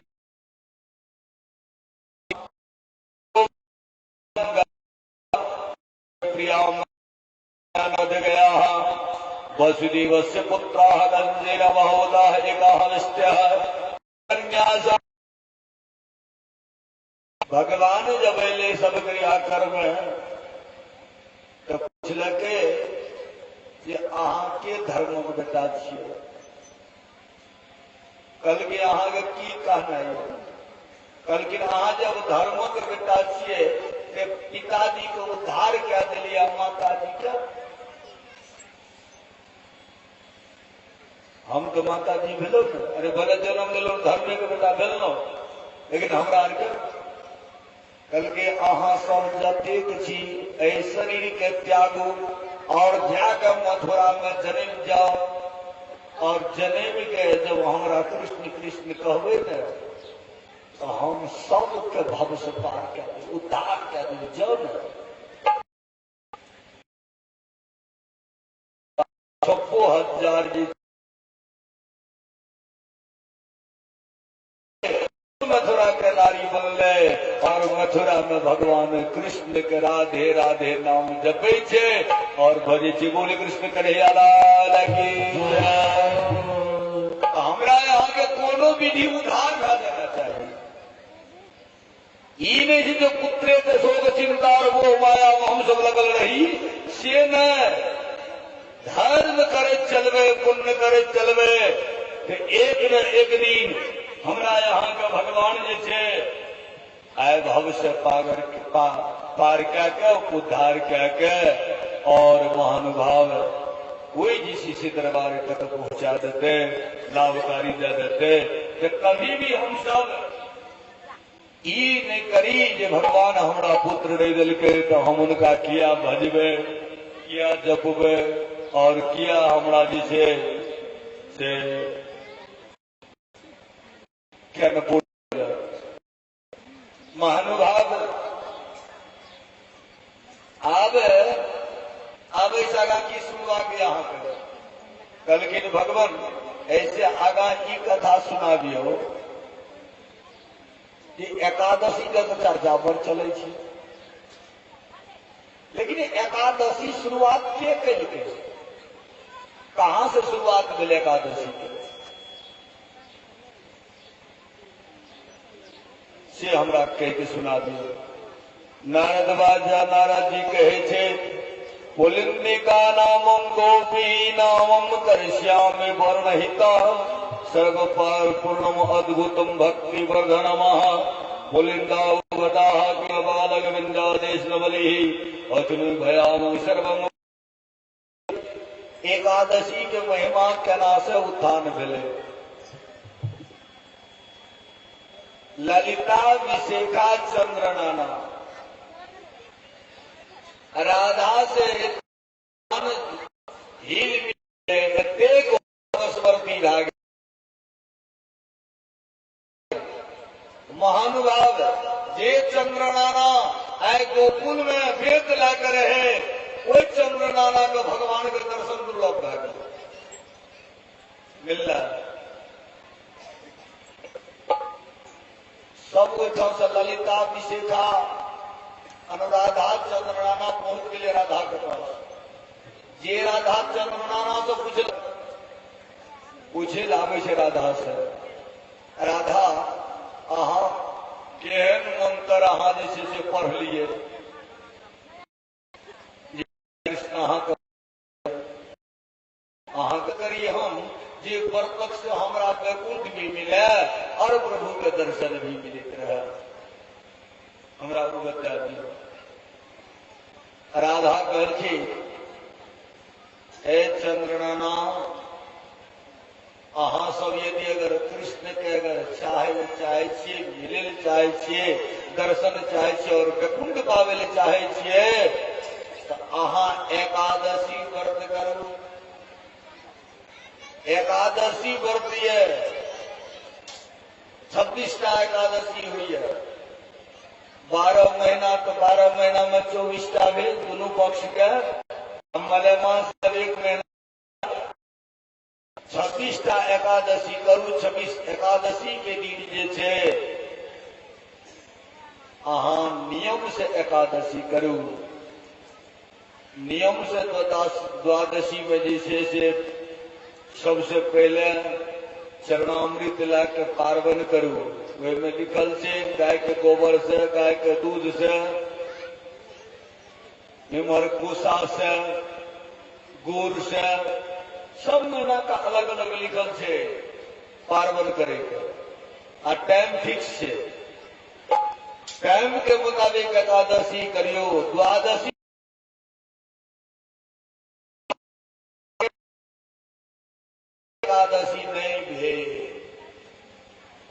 प्रिया गया वसुदेव से पुत्र गंजेर महोदा कन्या भगवान जब अले सब क्रिया कर्म तो पूछलके जे अहाँ के धर्म में बेटा छिए कल के अहाँ के की कहना है कल के अहाँ जब धर्म के बेटा छिए ते पिताजी को उद्धार क्या दिलिया माता जी का हम तो माता जी भेलो अरे भले जन्म दिलो धर्म के बेटा भेलो लेकिन हमरा आर के कल के अहाँ सब जतेक छी एहि शरीर के त्यागू और जाकर मथुरा में जन्म जाओ और जन्म के जब हमरा कृष्ण कृष्ण कहबे न तो हम सबके भव से पार कर दे उद्धार कर दे जाओ न 6000 जी मथुरा के नारी बन गए और मथुरा में भगवान कृष्ण के राधे राधे नाम जपे छे और भजे छे बोले कृष्ण कन्हैया लाल की हमरा यहाँ के कोनो विधि उधार भा देना चाहिए ई नहीं जो पुत्रे के शोक चिंता और वो माया में हम सब लगल रही से न धर्म करे चलवे पुण्य करे चलवे एक न एक दिन हमरा यहाँ के भगवान जे छे आय भव से पार के उद्धार के और महानुभाव कोई जिसी दरबार तक पहुंचा देते लाभकारी दे देते कि कभी भी हम सब ई नहीं करी जे भगवान हमरा पुत्र दे दिलके तो हम उनका किया भजबे किया जपबे और किया हमरा जी से महानुभाव अब इस आगा की शुरुआत यहाँ कर कल के भगवान ऐसे आगा की कथा सुना दियो कि एकादशी का तो चर्चा पर चले छी लेकिन एकादशी शुरुआत के कल के कहाँ से शुरुआत मिले एकादशी के से हमरा कह के सुना दियो नारद बाजा नारद जी कहे छे पुलिंदिका नामम गोपी नामम करश्यामि वर्णहिता सर्व पूर्णम अद्भुतम भक्ति वर्धनम पुलिंदा वदाह किल बालक विंदादेश नवली अतनु भयाम सर्वम एकादशी के महिमा केना से उत्थान भेले ललिता विशेखा चंद्र नाना राधा से हिल स्मृति भाग महानुभाव जे चंद्र नाना आए गोकुल में वेद लाकर रहे कोई चंद्र नाना को भगवान के दर्शन दुर्लभ भाग मिल रहा सब ओठाम से ललिता विशेखा अनुराधा चंद्रनाना पहुंच गए राधा के पास। जे राधा चंद्रनाना तो पूछे लावे से राधा से, राधा अहा केहन मंत्र अहा जैसे से पढ़ लिए अहा करिए हम जे बरकत से हमरा वैकुंठ भी मिले और प्रभु के दर्शन भी मिलते रहे, हमरा बता दियो। राधा कहलखी हे चंद्रनाना अहा सब यदि अगर कृष्ण के अगर चाहे छे मिले चाहे छे दर्शन चाहे छे और वैकुंठ पावे चाहे छे तो अहा एकादशी व्रत करू। एकादशी व्रतिए 26टा एकादशी हुई है। 12 महीना तो 12 महीना में 24टा भेल दोनों पक्ष के मलेमास 1 महीना 26टा एकादशी करू। 26 एकादशी के दिन जे छे अहा नियम से एकादशी करू। नियम से तो द्वादशी में जैसे से सबसे पहले चरणामृत ला के पार्वन करू। वे में लिखल से गाय के गोबर से, गाय के दूध से, निमर कुसा से, गुड़ से, सब महीना का अलग अलग लिखल से पार्वन करेगा। आ टाइम फिक्स है, टाइम के मुताबिक एकादशी करियो। द्वादशी एकादशी नहीं भेल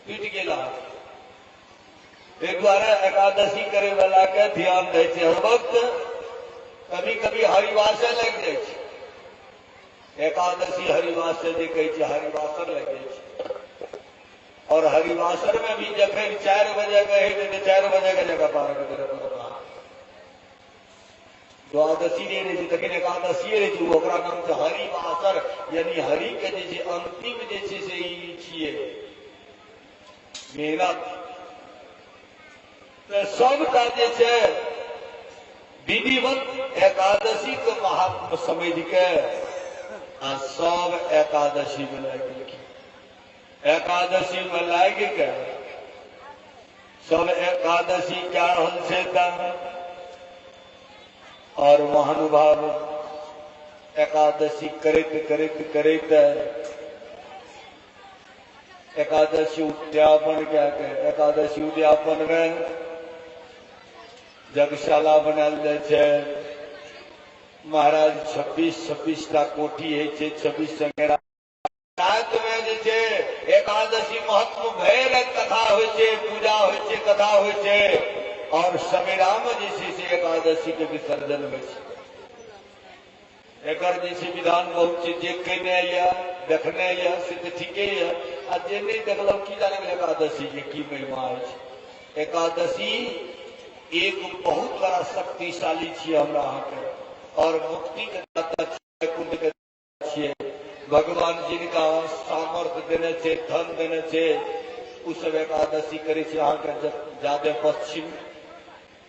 टूट गेला। एक बार एकादशी करे वाला के ध्यान दे छे हर वक्त। कभी कभी हरिवासे लग जाए छे। एकादशी हरिवासे जे कहे छे हरिवासर लग जाए छे। और हरिवासर में भी जखन 4 बजे गए तो 4 बजे के जगह पार करे पड़ता। द्वादशी नहीं रही थी तखन एकादशी रही थी। ओकरा नाम से हरिवासर यानी हरि के जे अंतिम जे छे से ई छिए मेहनत। तो सबटा जे छे विधिवत एकादशी के महात्म समझ के आ सब एकादशी में लग गए। एकादशी में लग के सब एकादशी क्या रहल छे त और महानुभाव एकादशी करैत करैत करैत एकादशी उद्यापन क्या कहे। एकादशी उद्यापन में यज्ञशाला बनाल जाए छे। महाराज 26टा कोठी है छे। 26 संगेरा रात में जे छे एकादशी महत्व भैर कथा होय छे, पूजा होय छे, कथा होय छे। और सवेरा में जैसे से एकादशी के विसर्जन हो। एकर जैसे विधान बहुत चीज कहने या देखने या से तो ठीके है। आ जे नहीं देखल की जाने एकादशी के की महिमा है। एकादशी एक बहुत बड़ा शक्तिशाली छे हमरा अहाँ के और मुक्ति के दाता छे, कुंड के छे। भगवान जिनका सामर्थ्य देने छे, धन देने छे, उ सब एकादशी करे छे। अहाँ के ज्यादा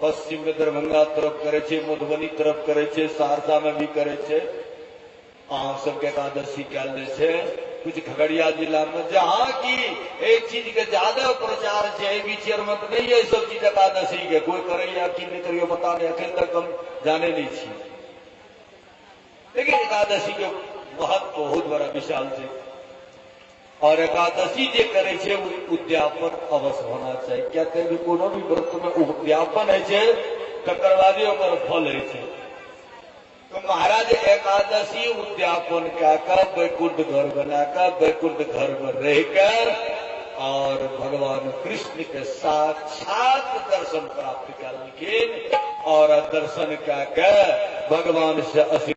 पश्चिम में दरभंगा तरफ करे छे, मधुबनी तरफ करे छे, सहरसा में भी करे छे। अहाँ सबके एकादशी कैल जाए छे। कुछ खगड़िया जिला में जहाँ की एक चीज के ज्यादा प्रचार छे, विचार मत नहीं है सब चीज एकादशी के कोई करे या कि नहीं करियो पता नहीं, अखन तक हम जाने नहीं छी। लेकिन एकादशी के महत्व बहुत बड़ा विशाल छे और एकादशी जे करे छे उद्यापन अवश्य होना चाहिए। क्या कहे कोनो भी व्रत में उद्यापन है छे तकर बादे ओकर फल है छे। तो महाराज एकादशी उद्यापन क्या कर वैकुंठ घर बनाकर वैकुंठ घर में रहकर और भगवान कृष्ण के साक्षात दर्शन प्राप्त कर और दर्शन क्या कर भगवान से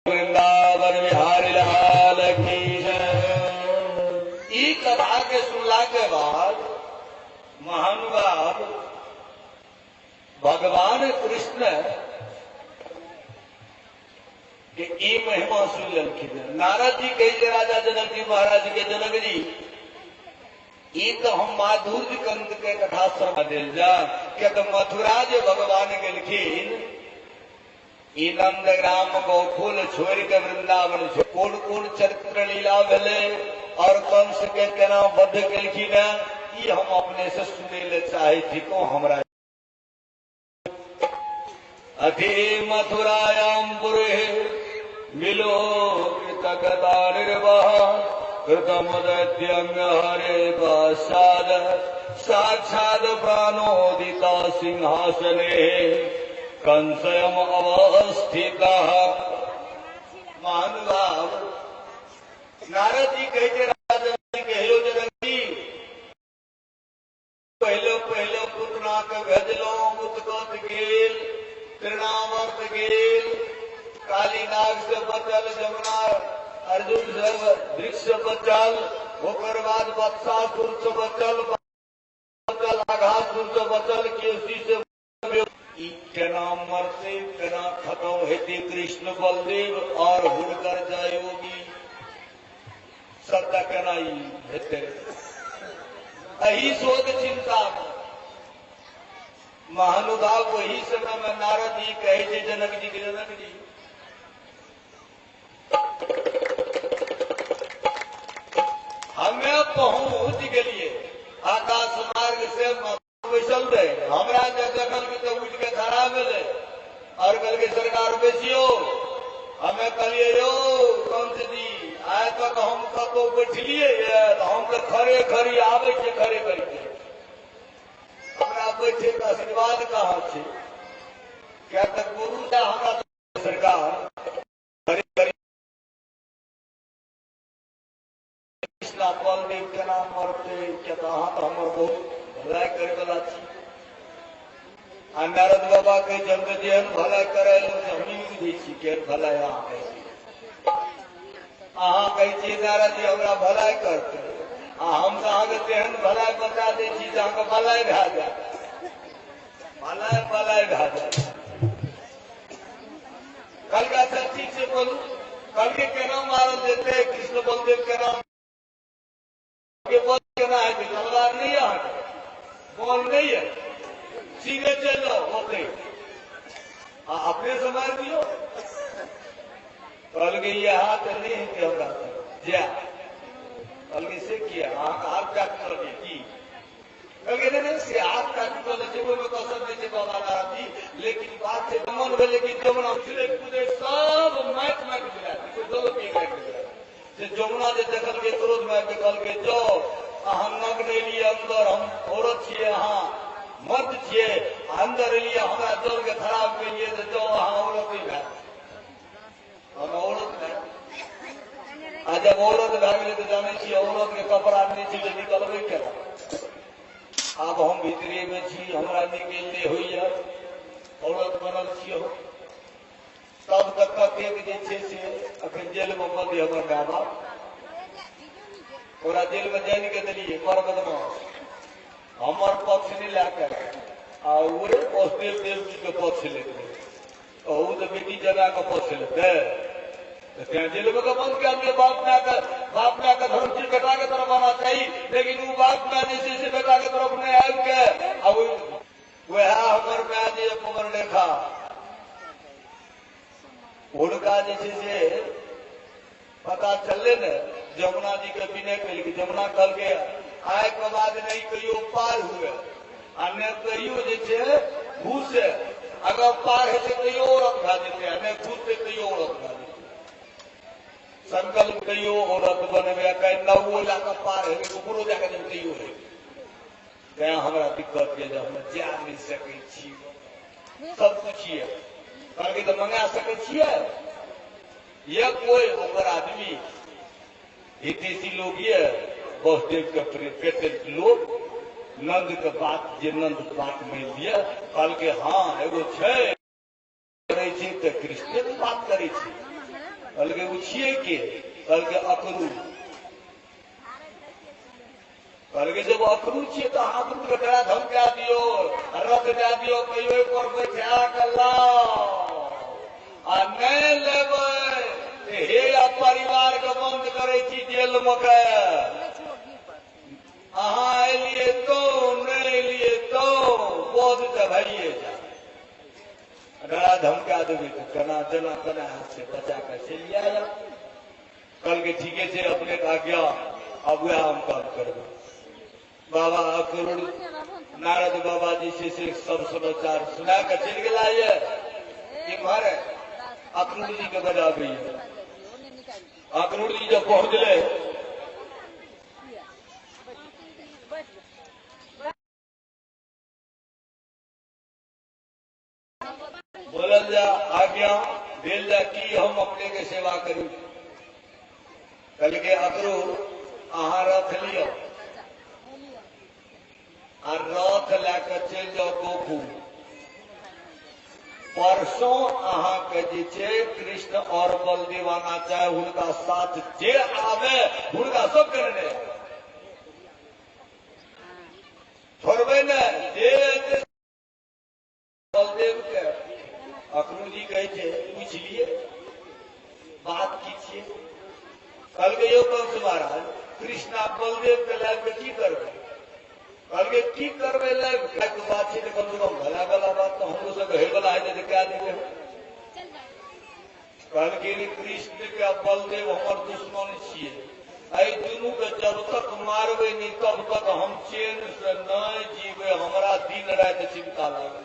वृंदावन बिहारी लाल की जय। कथा के सुनला के बाद महानुभाव भगवान कृष्ण के ई महिमा सुन लखिन। नारद जी कहे राजा जनक जी महाराज के जनक जी ये तो हम माधुर्य कंद के कथा सुना दिल जा क्या तो मथुरा जो भगवान गेलखिन ई नंद ग्राम गोकुल छोड़ के वृंदावन कोन कोन चरित्र लीला भेले और कंस के केना वध केलखिन ये हम अपने से सुने ले चाहे थी को हमरा अधे मथुरायाम पुरे मिलो कृतकता निर्वाह कृतम दैत्यंग हरे साद साक्षाद प्राणोदिता सिंहासने कंसयम अवस्थिता महानुभाव नारद जी कहते राजा जी कहो जनक जी पहले पहले पुतना के भेजलो मुतकत गेल तृणावर्त गेल काली नाग से बचल जमुना अर्जुन से वृक्ष से बचल होकर बाद बत्सासुर से बचल आघासुर से बचल केसी से केना मरते केना खत्म हेते कृष्ण बलदेव और हुनकर जयोगी सबका केना हेते अही शोध चिंता महानुभाव वही समय में नारद जी कहे थे जनक जी के जनक जी हमें पहुंच गए आकाश मार्ग से बैसल रहे हमरा देखल के तो उठ के खड़ा मिले और कल के सरकार बेसियो हमें कहिए यो कंस जी आज तक हम कतो बैठलिए हम तो खड़े खड़ी आवे के खड़े करके हमरा बैठे का आशीर्वाद कहाँ छे क्या तक गुरु से हमरा सरकार खड़े खड़ी बलदेव के नाम मरते क्या तो हमर बहुत भलाई करे वाला छी नारद बाबा के जन्म जेहन भलाई करे हमनी बुझे छी के भलाई अहाँ कहै छी नारद जी हमरा भलाई करते हम तो अहाँ के तेहन भलाई बता दै छी जे अहाँ के भलाई भए जाए भलाई भलाई भए जाए कल का सब ठीक से बोलू कल के केना मारल देते कृष्ण बलदेव के नाम के बोल केना है तलवार नहीं है बॉल नहीं है सीधे चल जाओ होते अपने समय दियो कल गई ये हाथ नहीं है कि हमरा जा कल से किया हाथ काट कर की कल नहीं से हाथ काट कर ले वो में कसर नहीं बाबा नाराज जी लेकिन बात से मन भेले कि जमुना उछले कूदे सब मैच मैच मिला कोई दो पी गए से जमुना जे देखल के क्रोध में निकल के जो हम नग्न लिए अंदर हम औरत छे अहाँ मर्द छे अंदर लिए हमरा जोर के खराब करिए तो जो अहाँ औरत ही भए हम औरत है आ जब औरत भए गेलै तो जाने छी औरत के कपड़ा नहीं छी तो निकलबे केना अब हम भीतरे में छी हमरा निकल नहीं होइए औरत बनल छियै तब तक कतेक जे छै से अखन जेल में बंद हमर माय बाप ओरा जेल में जान के दिलिए पर बदमाश हमार पक्ष नहीं लाकर आ वो वसुदेव देव जी के पक्ष लेते तो बेटी जगह का पक्ष लेते जेल में बंद कर दिए बाप माँ का धर्म से बेटा के तरफ आना चाहिए लेकिन वो बाप माँ जैसे से बेटा के तरफ नहीं आयल के अब वह हमार माँ जी कुमर लेखा उनका जैसे से पता चले न जमुना जी के विनय कल जमुना कल के आय के बाद नहीं कहियो पार हुए अन्य कहियो जे घूस अगर पार है कहियो औरत भा देते नहीं घूस से कहियो औरत भा देते संकल्प कहियो औरत बनबे कहीं नवो लाकर पार है ऊपरो जाकर कहियो है क्या हमारा दिक्कत है जब हम जा नहीं सके सब कुछ है कहलके तो मंगा सके छियै ये कोई ओकर आदमी हितेशी लोग ये वसुदेव के पेट लोग नंद के बात जे नंद बात में लिया कल के हाँ एगो छै करे छी तो कृष्ण की बात करे छी कल के वो छियै के कल के अकरू कल के जब अकरू छियै तो हाथ में कटरा धमका दियो रख दे दियो कहियो पर बैठा कल्ला आ नहीं लेबै हे परिवार के बंद करे छी जेल में के अहाँ एलिए तो नहीं एलिए तो बोध दबाइए जा डरा धमका देवे तो कना जना कना हाथ से बचा कर चलिए आया। कल के ठीके से अपने का गया अब वह हम काम करबे। बाबा करोड़ नारद बाबा जी से सब समाचार सुना कर चल गया ये मारे अखनूर जी के बजा गई है। अखनूर जी जब पहुंच गए बोलल जा आज्ञा दिल जा की हम अपने के सेवा करू। कल के अखनूर अहाँ रथ लियो और रथ लैकर चल जाओ गोकुल। परसों अहाँ के कृष्ण और बलदेव आना चाहे उनका साथ जे आवे उनका सब करने छोड़बे न जे बलदेव के अखनू जी कहे पूछ लिए बात कीजिए। कल के यो कंस महाराज कृष्णा बलदेव के लाइफ में की करबे कल के की करबे लाइफ बात है कम से कम भला भला बात तो हम लोग सब हे भला है क्या देखे कल के कृष्ण के बलदेव हमार दुश्मन छे दोनों के जब तक मारबे नहीं तब तक हम चैन से नहीं जीवे हमारा दिन रात चिंता लगे।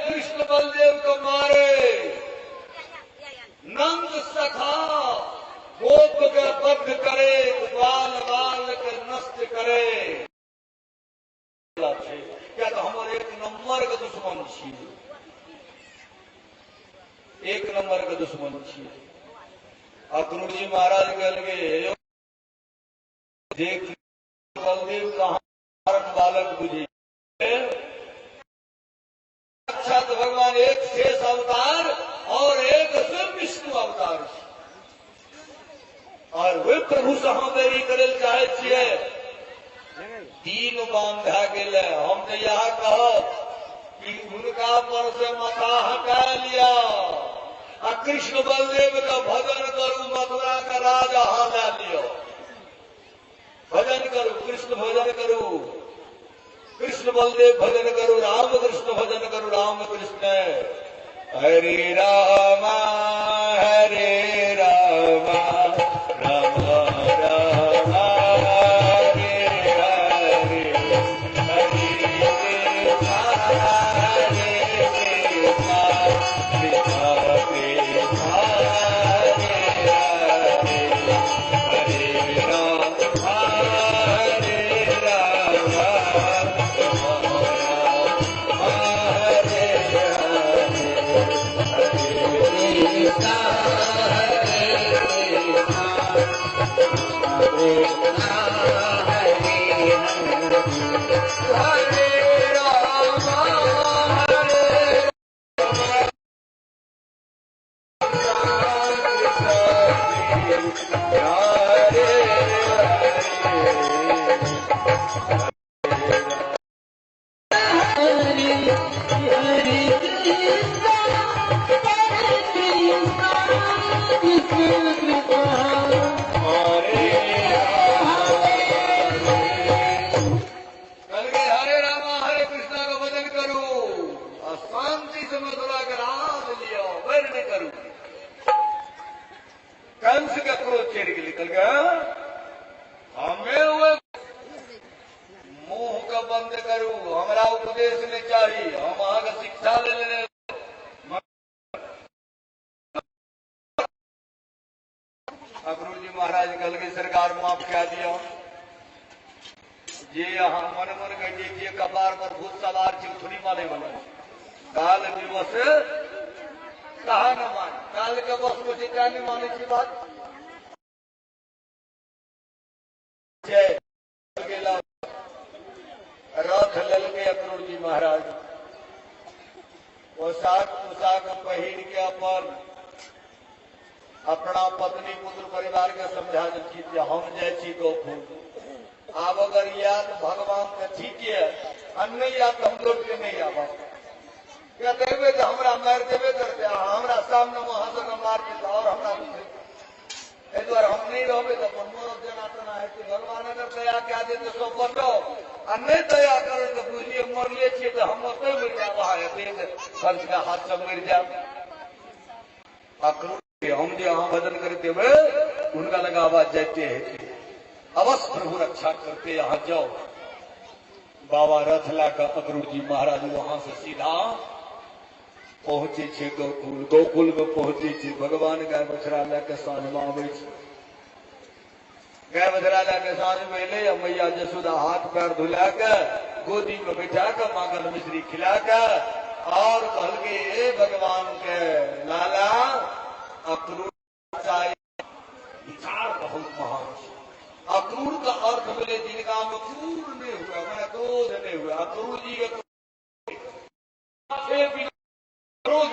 कृष्ण बलदेव को मारे नंद सखा गोप के बद्ध करे बाल बाल के नष्ट करे क्या तो हमारे एक नंबर के दुश्मन छे एक नंबर के दुश्मन छे। अखनूर जी महाराज कह लगे देख बलदेव कहाँ बालक बुझे साक्षात भगवान एक शेष अवतार और एक स्वयं विष्णु अवतार और वे प्रभु से हम देरी करे चाहे छे तीन बांधा गेल हम तो यह कह कि उनका पर से माथा हटा लिया और कृष्ण बलदेव का भजन करू मथुरा का राज हारा लियो। भजन करू कृष्ण भजन करू कृष्ण बलदेव भजन करू राम कृष्ण भजन करू राम कृष्ण हरे राम हरे राम राम राम हरे हरे हरे कंस का क्रोध चढ़ के निकल गया हमें हुए मुंह का बंद करू हमारा उपदेश नहीं चाहिए हम वहां का शिक्षा ले लेने अखनूर जी महाराज कल की सरकार माफ क्या दिया ये हम मन मन गए ये कपार पर भूत सवार चिथुरी माने वाला काल दिवस कहा न मान काल के बस को क्या नहीं माने की बात रथ लल के अखनूर जी महाराज पोशाक पोशाक पहिर के अपन अपना पत्नी पुत्र परिवार के समझा दी हम जाए गोकुल आब अगर याद भगवान के ठीक है अन्य याद हम लोग के नहीं आवा क्या देवे तो हमरा मार देवे करते हमरा सामने वहां से न मार देता और हमरा द्वारा हम नहीं रहे तो अपन मोर देना तना है भगवान अगर दया क्या दे तो सब बचो और नहीं दया करे तो बुझिए मरले छे तो हम ओते मर जाब खर्च का हाथ से मर जाब। हम जो यहाँ भजन करते हुए उनका लगा आवाज जाते हैं अवश्य प्रभु रक्षा करते यहाँ जाओ। बाबा रथला का अक्रूर जी महाराज वहां से सीधा पहुंचे छे गोकुल। गोकुल में पहुंचे छे भगवान गाय बछड़ा लेके साँझ में आवे छे। गाय बछड़ा लेके साँझ में ले मैया जसोदा हाथ पैर धुला के गोदी में बैठा के मांगल मिश्री खिला के और कहल के ए भगवान के लाला अक्रूर विचार बहुत महान है। अक्रूर का अर्थ मिले जिनका में क्रूर नहीं हुआ मैंने क्रोध नहीं हुआ। अक्रूर जी के क्रोध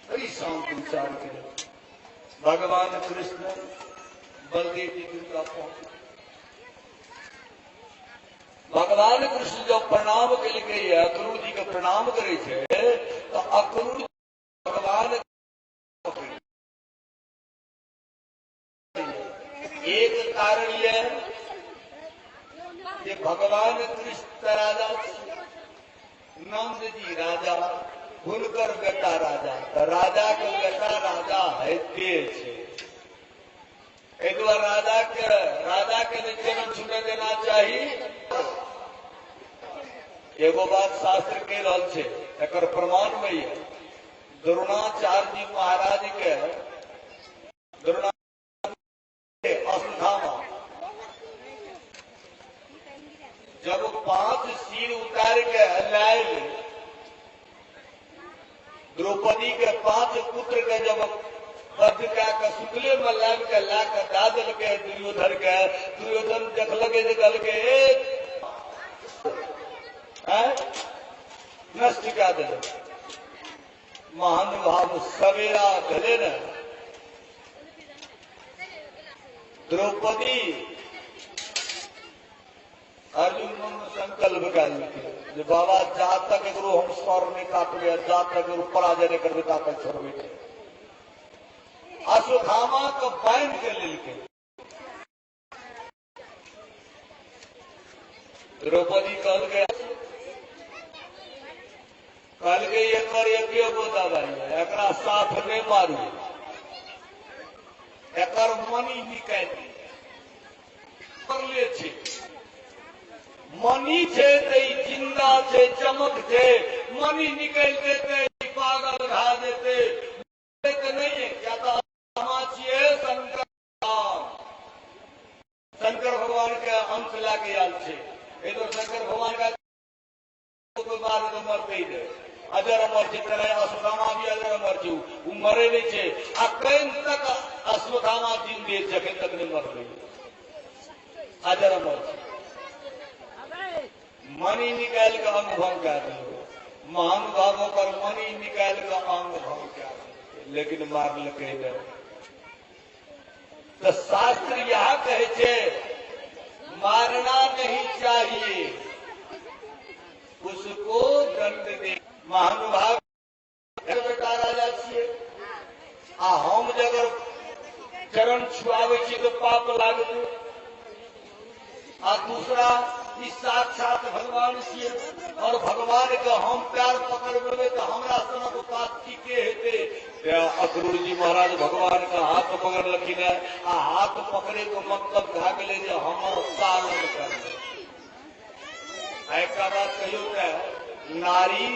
कई शांत विचार करे। भगवान कृष्ण बलदेव जी दुर्गा पहुंचे। भगवान कृष्ण जो प्रणाम के लिए अक्रूर जी के प्रणाम करे छे तो अक्रूर भगवान एक कारण यह कि भगवान कृष्ण राजा नंद जी राजा हुनकर बेटा राजा तो राजा के बेटा राजा है तेज है राजा के नीचे में छूने देना चाहिए। एगो बात शास्त्र के रहल छे एकर प्रमाण में है द्रोणाचार्य जी महाराज के अश्वत्थामा जब 5 सिर उतार के लाए द्रौपदी के 5 पुत्र के जब वध के शुक्ले में लाग के ला के दा दिल के दुर्योधन देखल के नष्ट क्या दिल महान भाव सवेरा भले न द्रौपदी अर्जुन मन संकल्प कर बाबा जहां तक अगर हम स्वर नहीं काटबे जहां तक अगर पराजय नहीं करबे ता तक छोड़बे। अश्वत्थामा को बांध के लेके द्रौपदी कहल गए एक बोता भाई एकरा साथ नहीं मारू एकर मनी निकाल ले छे मनी छे ते जिंदा छे चमक छे मनी निकाल देते पागल उठा देते नहीं है क्या तो शंकर भगवान के अंश लाके आल छे ये तो शंकर भगवान का बार तो मरते ही दे अजर अमर छे अश्वत्थामा भी अजर अमर छे वो मरे नहीं छे अकैन तक अश्वत्थामा जिंदे जखन तक नहीं मर गई अजर अमर छे। मनी निकाल के अंग भंग कर दियो महान भावों पर मनी निकाल के अंग भंग कर लेकिन मार लगे तो शास्त्र यह कहे छे मारना नहीं चाहिए उसको दंड दे। महानुभाव बेटा राजा छे आ हम जगर चरण छुआवे छी तो पाप लागते आ दूसरा इस साक्षात भगवान छिए और भगवान के हम प्यार पकड़बे तो हमरा सनक बात की के हेते। अक्रूर जी महाराज भगवान का हाथ पकड़ लखिन आ हाथ पकड़े को मतलब कहा गए जो हम पालन कर एक बात कहियो नारी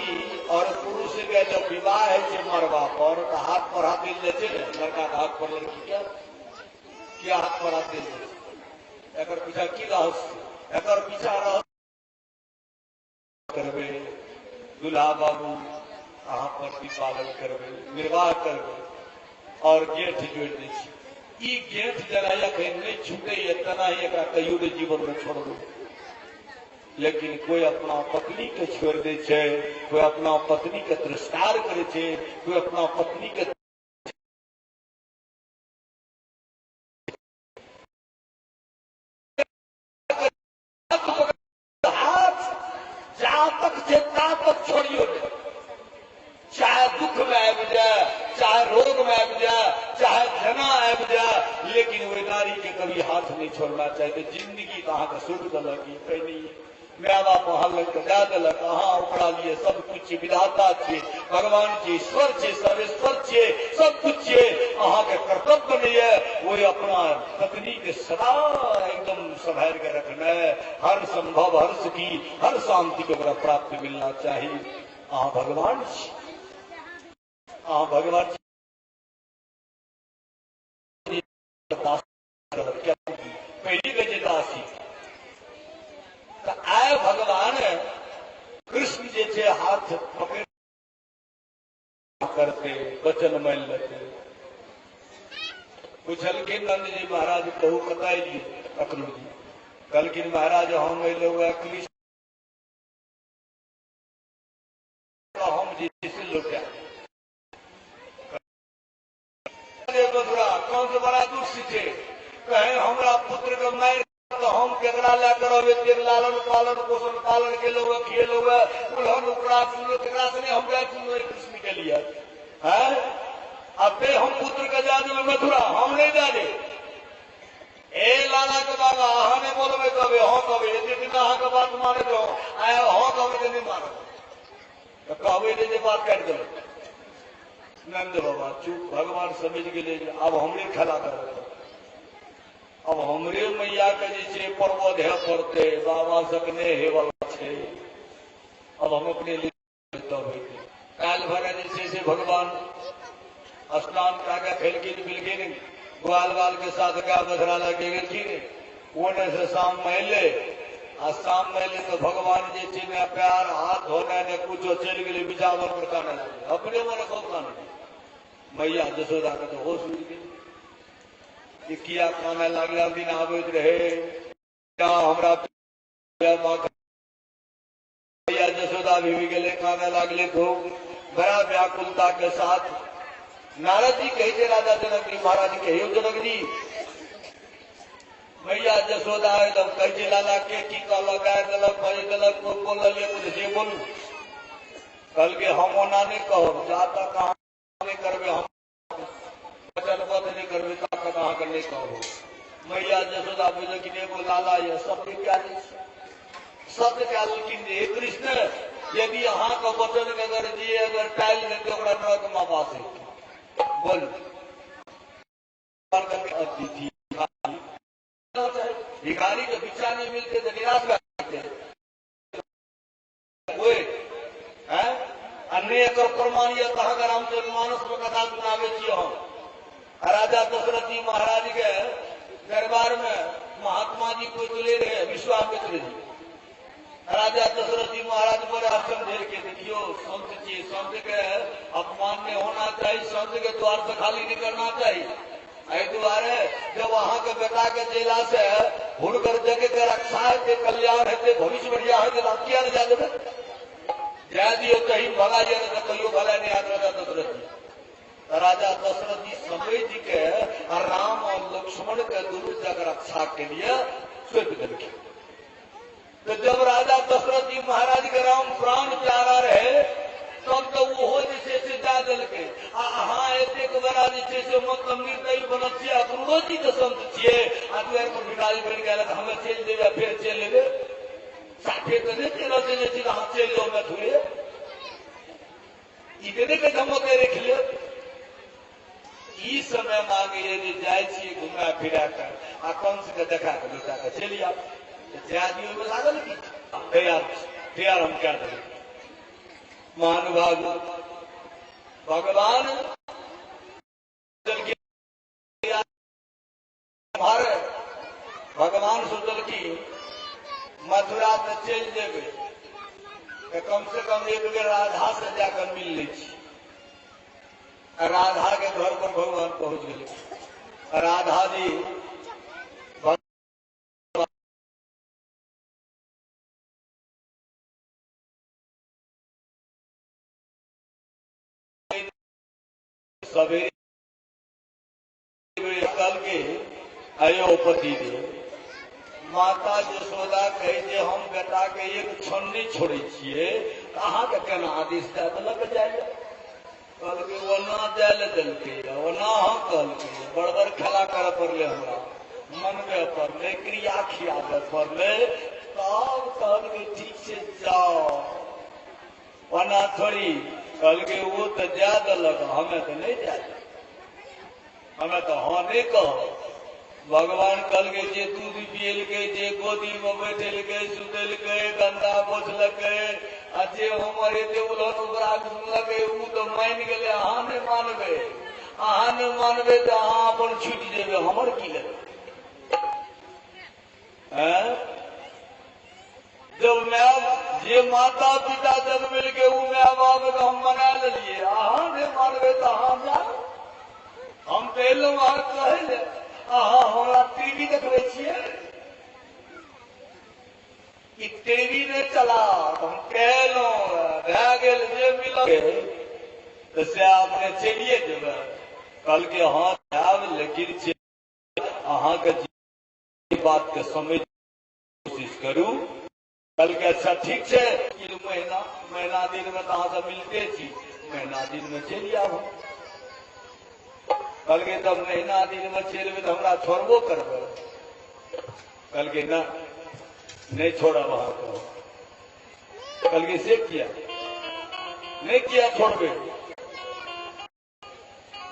और पुरुष के जब विवाह है मरवा पर तो हाथ पर हाथ दिल देते लड़का का हाथ पर लड़की क्या हाथ पर हाथ दिल एक पीछा की रहस्य एक पीछा रहस्य करबे दुल्हा बाबू अहाँ प्रतिपालन करबे निर्वाह करबे और गेठ जोड़ दै छी गेठ जरा नहीं छूटे तना ही एक कहियो जीवन में छोड़ दो। लेकिन कोई अपना पत्नी के छोड़ दे छे कोई अपना पत्नी के तिरस्कार करे छे कोई अपना पत्नी के तक छोड़ियो चाहे दुख में आबि जाए चाहे रोग में आबि जाए चाहे जना आबि जाए लेकिन वे नारी के कभी हाथ नहीं छोड़ना चाहिए। जिंदगी तो अहाँ सुख दलक कहीं माय बाप हल दे दिलक, अहाँ ओकरा लिए सब कुछ विधाता छे, भगवान के ईश्वर छे, सर्वेश्वर छे, सब कुछ छे। अहाँ के कर्तव्य नहीं है वो अपना पत्नी के सदा एकदम संभाल के रखना है। हर संभव हर सुखी हर शांति को ओकरा प्राप्त मिलना चाहिए। अहाँ भगवान छे, अहाँ भगवान पहली के दासी आय भगवान कृष्ण जे छे हाथ पकड़ करते वचन मान लेते। पूछलखिन नंद जी महाराज कहू बताइए अखनू जी। कहलखिन महाराज हम लोग कृष्ण हम जैसे लुटा मथुरा कौन से बड़ा दुष्ट थे। कहे हमरा पुत्र के मार तो हम केकरा ला करबे, लालन पालन पोषण पालन के लोग किए लोग उन्होंने उपरा सुनो केकरा से हम गए सुनो कृष्ण के लिए है। अब हम पुत्र के जाने में मथुरा हम नहीं जाने। ए लाला के बाबा अहाँ ने बोलबे कबे हाँ कबे दिन अहाँ के बात माने दो आए हाँ कबे नहीं मानो तो कहबे जे बात काट दे। नंद बाबा चुप, भगवान समझ गए अब हमने खड़ा कर। अब हमरे मैया के जे पर्वत है पड़ते बाबा सकने हे वाला छे। अब हम अपने लिए काल भरा जैसे भगवान स्नान का खेलकिन मिलकिन ग्वाल बाल के साथ का बधरा लगे गेलखिन। ओने से शाम मैले आ शाम मैले तो भगवान जी ची में प्यार हाथ धोने ने कुछ चल गए बिजावर पर काने लगे। अपने मन को काने मैया जसोदा के तो होश उड़ गई कि किया काने लगला दिन आबैत रहे हमरा मैया जसोदा भी गए काने लगले खूब बड़ा व्याकुलता के साथ। नारद जी कहते राजा जनक जी महाराज के हे जनक जी मैया जसोदा एकदम कहते लाला के की कहल गाय दलक भरी दलक बोलिए कुछ से बोलू। कल के हम ओना नहीं कहो जा तक कहा नहीं करबे हम वचनबद्ध नहीं करबे तब तक अहाँ नहीं कहो। मैया जसोदा बोले कि एगो लाला ये सत्य क्या सत्य क्या लेकिन हे कृष्ण यदि अहाँ का वचन के अगर दिए अगर टाइल देते ओकरा नरक में वास बोल अतिथि भिखारी के भिक्षा नहीं मिलते तो निराश अन्य प्रमाण यह कहा रामचरित मानस में कथा सुनावे हम। राजा दशरथ जी महाराज के दरबार में महात्मा जी को चले रहे विश्वामित्र जी। राजा दशरथ जी महाराज बड़े आश्रम झेल के देखियो संत जी संत के अपमान में होना चाहिए, संत के द्वार से खाली नहीं करना चाहिए। द्वारे जब वहां के बेटा के जेला से हुनकर जगह के रक्षा है कल्याण है भविष्य बढ़िया है किया नहीं जा देवे जा दियो कहीं भला जाए तो कहियो भला नहीं याद राजा दशरथ जी। राजा दशरथ जी समय जी के राम और लक्ष्मण के दोनों जगह रक्षा के लिए स्वीप दिलखिन। तो जब राजा दशरथ जी महाराज के राम प्राण प्यारा रहे तब तो वो जैसे से जा दिल के अहाँ एक बड़ा जैसे से मत निर्दयी बनत छे अक्रूरो जी के संत छे आ द्वार पर भिखारी बन गया हमें चल देवे फिर चल लेवे साथे तो नहीं चलो जैसे हम चल लो मैं थोड़े इतने के धमक रख लियो। ई समय मांगे यदि जाए छे घुमा फिरा कर आ कंस के देखा के लुटा के चलिए जादियों में लागल की तैयार हम क्या देंगे। महानुभाव भगवान भगवान सोचल की मथुरा से चल जेबे कम से कम एक बेर राधा से जाकर मिल ले। राधा के घर पर भगवान पहुंच गए। राधा जी सवेरे कल के अयोपति दे माता यशोदा कहे हम बेटा के एक क्षण नहीं छोड़े छे अहाँ के केना आदेश दे देलक जाए कल के वना जाल दलके वना कल के बड़ खेला कर पड़ले हमरा मनवे पड़ले क्रिया खियावे पड़ले तब कल के ठीक से जाओ वना थोड़ी कल के वो तो जा दलक हमें तो नहीं जाए हमें तो हाँ नहीं कहो भगवान कल के जे दूध पियल के जे गोदी में बैठल के सुतल के गंदा पोछल के आ जे हमर एते उलट उपराग सुनल के ऊ तो मान गेले अहाँ नहीं मानबे अहाँ नहीं मानबे तो अहाँ अपन छूट जेबे हमर की लेबे जब मैं जे माता पिता जब मिल के ऊ मैं बाप के हम मना लिए अहाँ नहीं मानबे तो हम जाओ हम पहले वहां कहले अहाँ हमरा टीवी देखबे छियै कि टीवी ने चला हम कहलहुँ भए गेल जे मिलल तो से अपने चलिए जेबै कल के हाथ आब लेकिन अहाँ के बात के समझ कोशिश करू कल के अच्छा ठीक है महीना दिन में तो अहाँ से मिलते छी महीना दिन में चलि आबू कल के तब महीना दिन में चलबे तो हमरा छोड़बो करबे कल के ना नहीं छोड़ा वहां को कल के से किया नहीं किया छोड़बे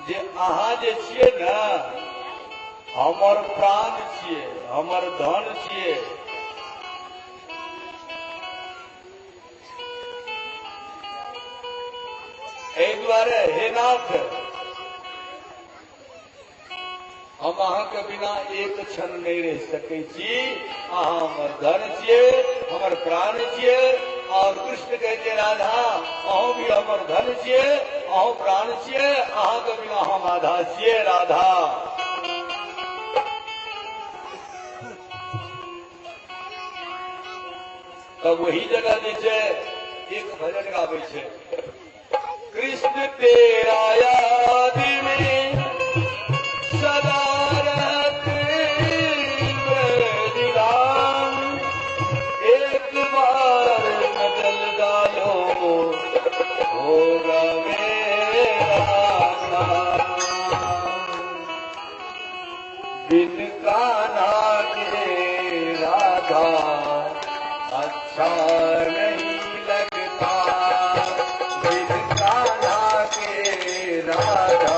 जे अहाँ जे छियै ना हमर प्राण छियै हमर धन छियै एहि दुआरे हे नाथ हम अहाँ के बिना एक क्षण नहीं रह सके छी अहाँ हमर धन छियै हमर प्राण छियै और कृष्ण कहते राधा अहूँ भी हमर धन छियै अहूँ प्राण छियै अहाँ के बिना हम आधा छियै राधा तब वही जगह जे छै एक भजन गाबै छै कृष्ण तेरा याद में सदा रहते बलिदान एक बार बदल डालो होगा मेरा बिन कान्हा के राधा अच्छा नहीं लगता बिन कान्हा के राधा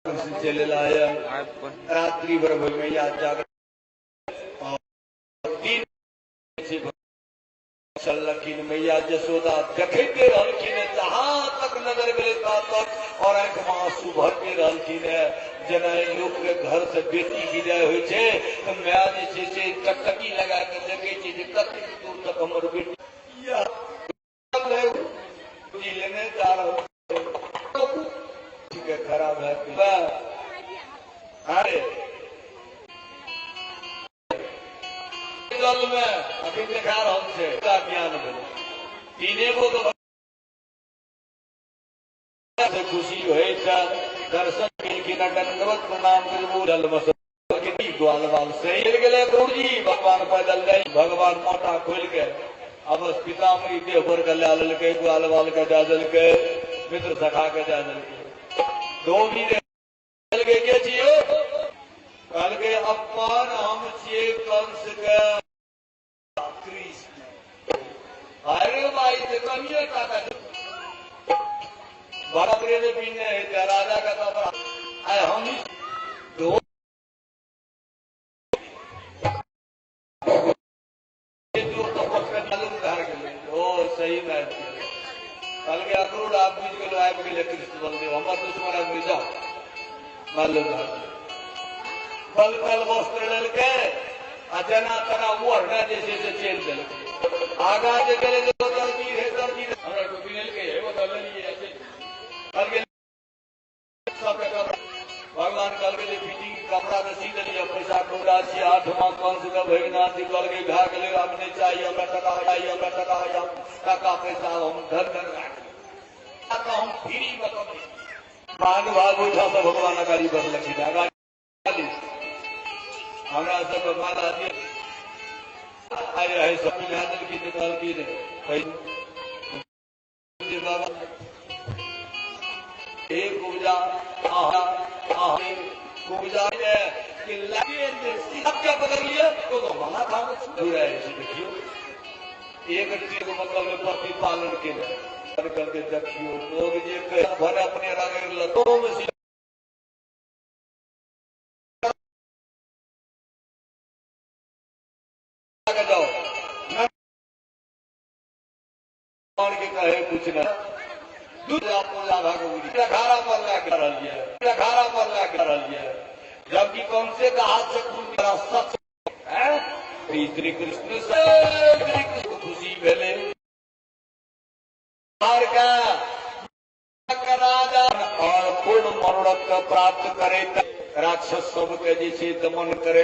चले लाया रात्रि भर मैया जागर लखीन मैया जसोदा देखते रहलखिन जहां तक नजर गले तक और आंख में आंसू भरते रहलखिन जेना लोग के घर से बेटी विदाई हो तो माया जे से टकटकी लगा के देखे जे कतेक दूर तक हमर बेटी लेने जा रहा ठीक है खराब है अरे जल में अभी देखा रहा ज्ञान मिले तीने को तो खुशी हुए दर्शन मिलकिन दंडवत प्रणाम जल ग्वाल बाल से गए गौर जी भगवान पैदल गए भगवान मोटा खोल के अब पितामही देह भर के ला ललके ग्वाल बाल के दे दिलके मित्र सखा के दे दिलके दो भी चल गए के छियो कल के अपन हम छिए कंस के अरे भाई से कमिए बराबरे ने पीने राजा का कपड़ा हम दो सही में कल के अक्रूर आप बीच के लोग आए कृष्ण बलदेव हमारे दुश्मन आदमी जाओ मालूम बल कल वस्त्र लल के जना तना वो हरना जैसे से चेन दल आगा जे गले जो दर्जी हमरा टोपी लेल के वो दल लिए ऐसे कल के सब का भगवान कल के फिटिंग कपड़ा रसी दिया पैसा टोरा छी 8 माह कंस का भगनाथ जी कल के घा के हमने चाहिए हमरा टका चाहिए हमरा टका पैसा हम धर राख हम फ्री बतब भाग भाग उठा सब भगवान गाड़ी बस लखी गाड़ी हमरा सब माला दिए आए रहे सब मिलादल की निकाल की बाबा एक पूजा पूजा कि लगे सब क्या पकड़ लिया तो माला था दूर है देखियो एक चीज को मतलब प्रतिपालन के करके देखियो लोग ये भर अपने रंग लतों में जाओ के कहे कुछ न दूसरा पूजा भगवती अखाड़ा पर लाकर लिया जबकि कौन से का हाथ से खून मेरा सच है श्री कृष्ण से खुशी भेले राजा और पूर्ण मनोरथ प्राप्त करे राक्षस सब के जैसे दमन करे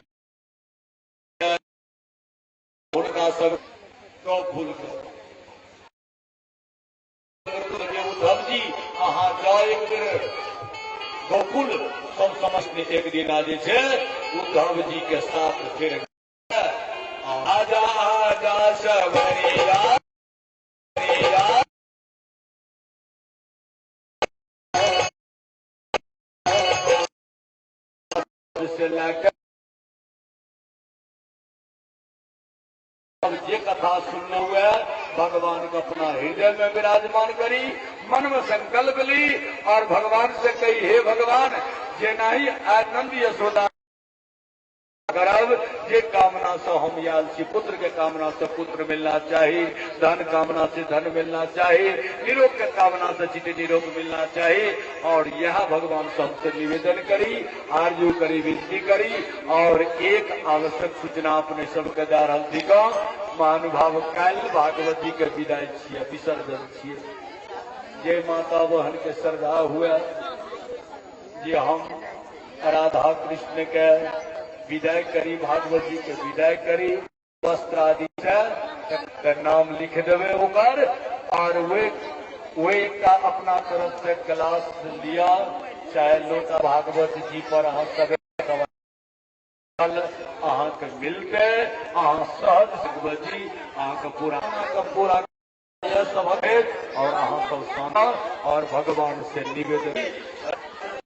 उनका सब तो भूल उद्धव जी अहाँ जाए गोकुल सब समझते एक दिन आज उद्धव जी के साथ फिर आजा आजा सबरिया से लेकर ये कथा सुनने हुए भगवान को अपना हृदय में विराजमान करी मन में संकल्प ली और भगवान से कही हे भगवान जे नहीं आनंद यशोदा गर्भ जे कामना से हम याल छी पुत्र के कामना से पुत्र मिलना चाहिए धन कामना से धन मिलना चाहिए निरोग के कामना से चित निरोग मिलना चाहिए और यह भगवान से हमसे निवेदन करी आरजू करी विनती करी और एक आवश्यक सूचना अपने सबके दे रहल थी महानुभाव काल भागवती के विदाई छिए विसर्जन छिए जे माता बहन के श्रद्धा हुए जे हम राधा कृष्ण के विदाई करी भागवत जी के विदाई करी वस्त्र आदि से नाम लिख देवे होकर और वे का अपना तरफ से गिलास लिया चाहे लोटा भागवत जी पर अहाँ सब अहाँ के मिलते अहाँ सहज भगवत जी अहाँ के पूरा सब और अहाँ सब और भगवान से निवेदन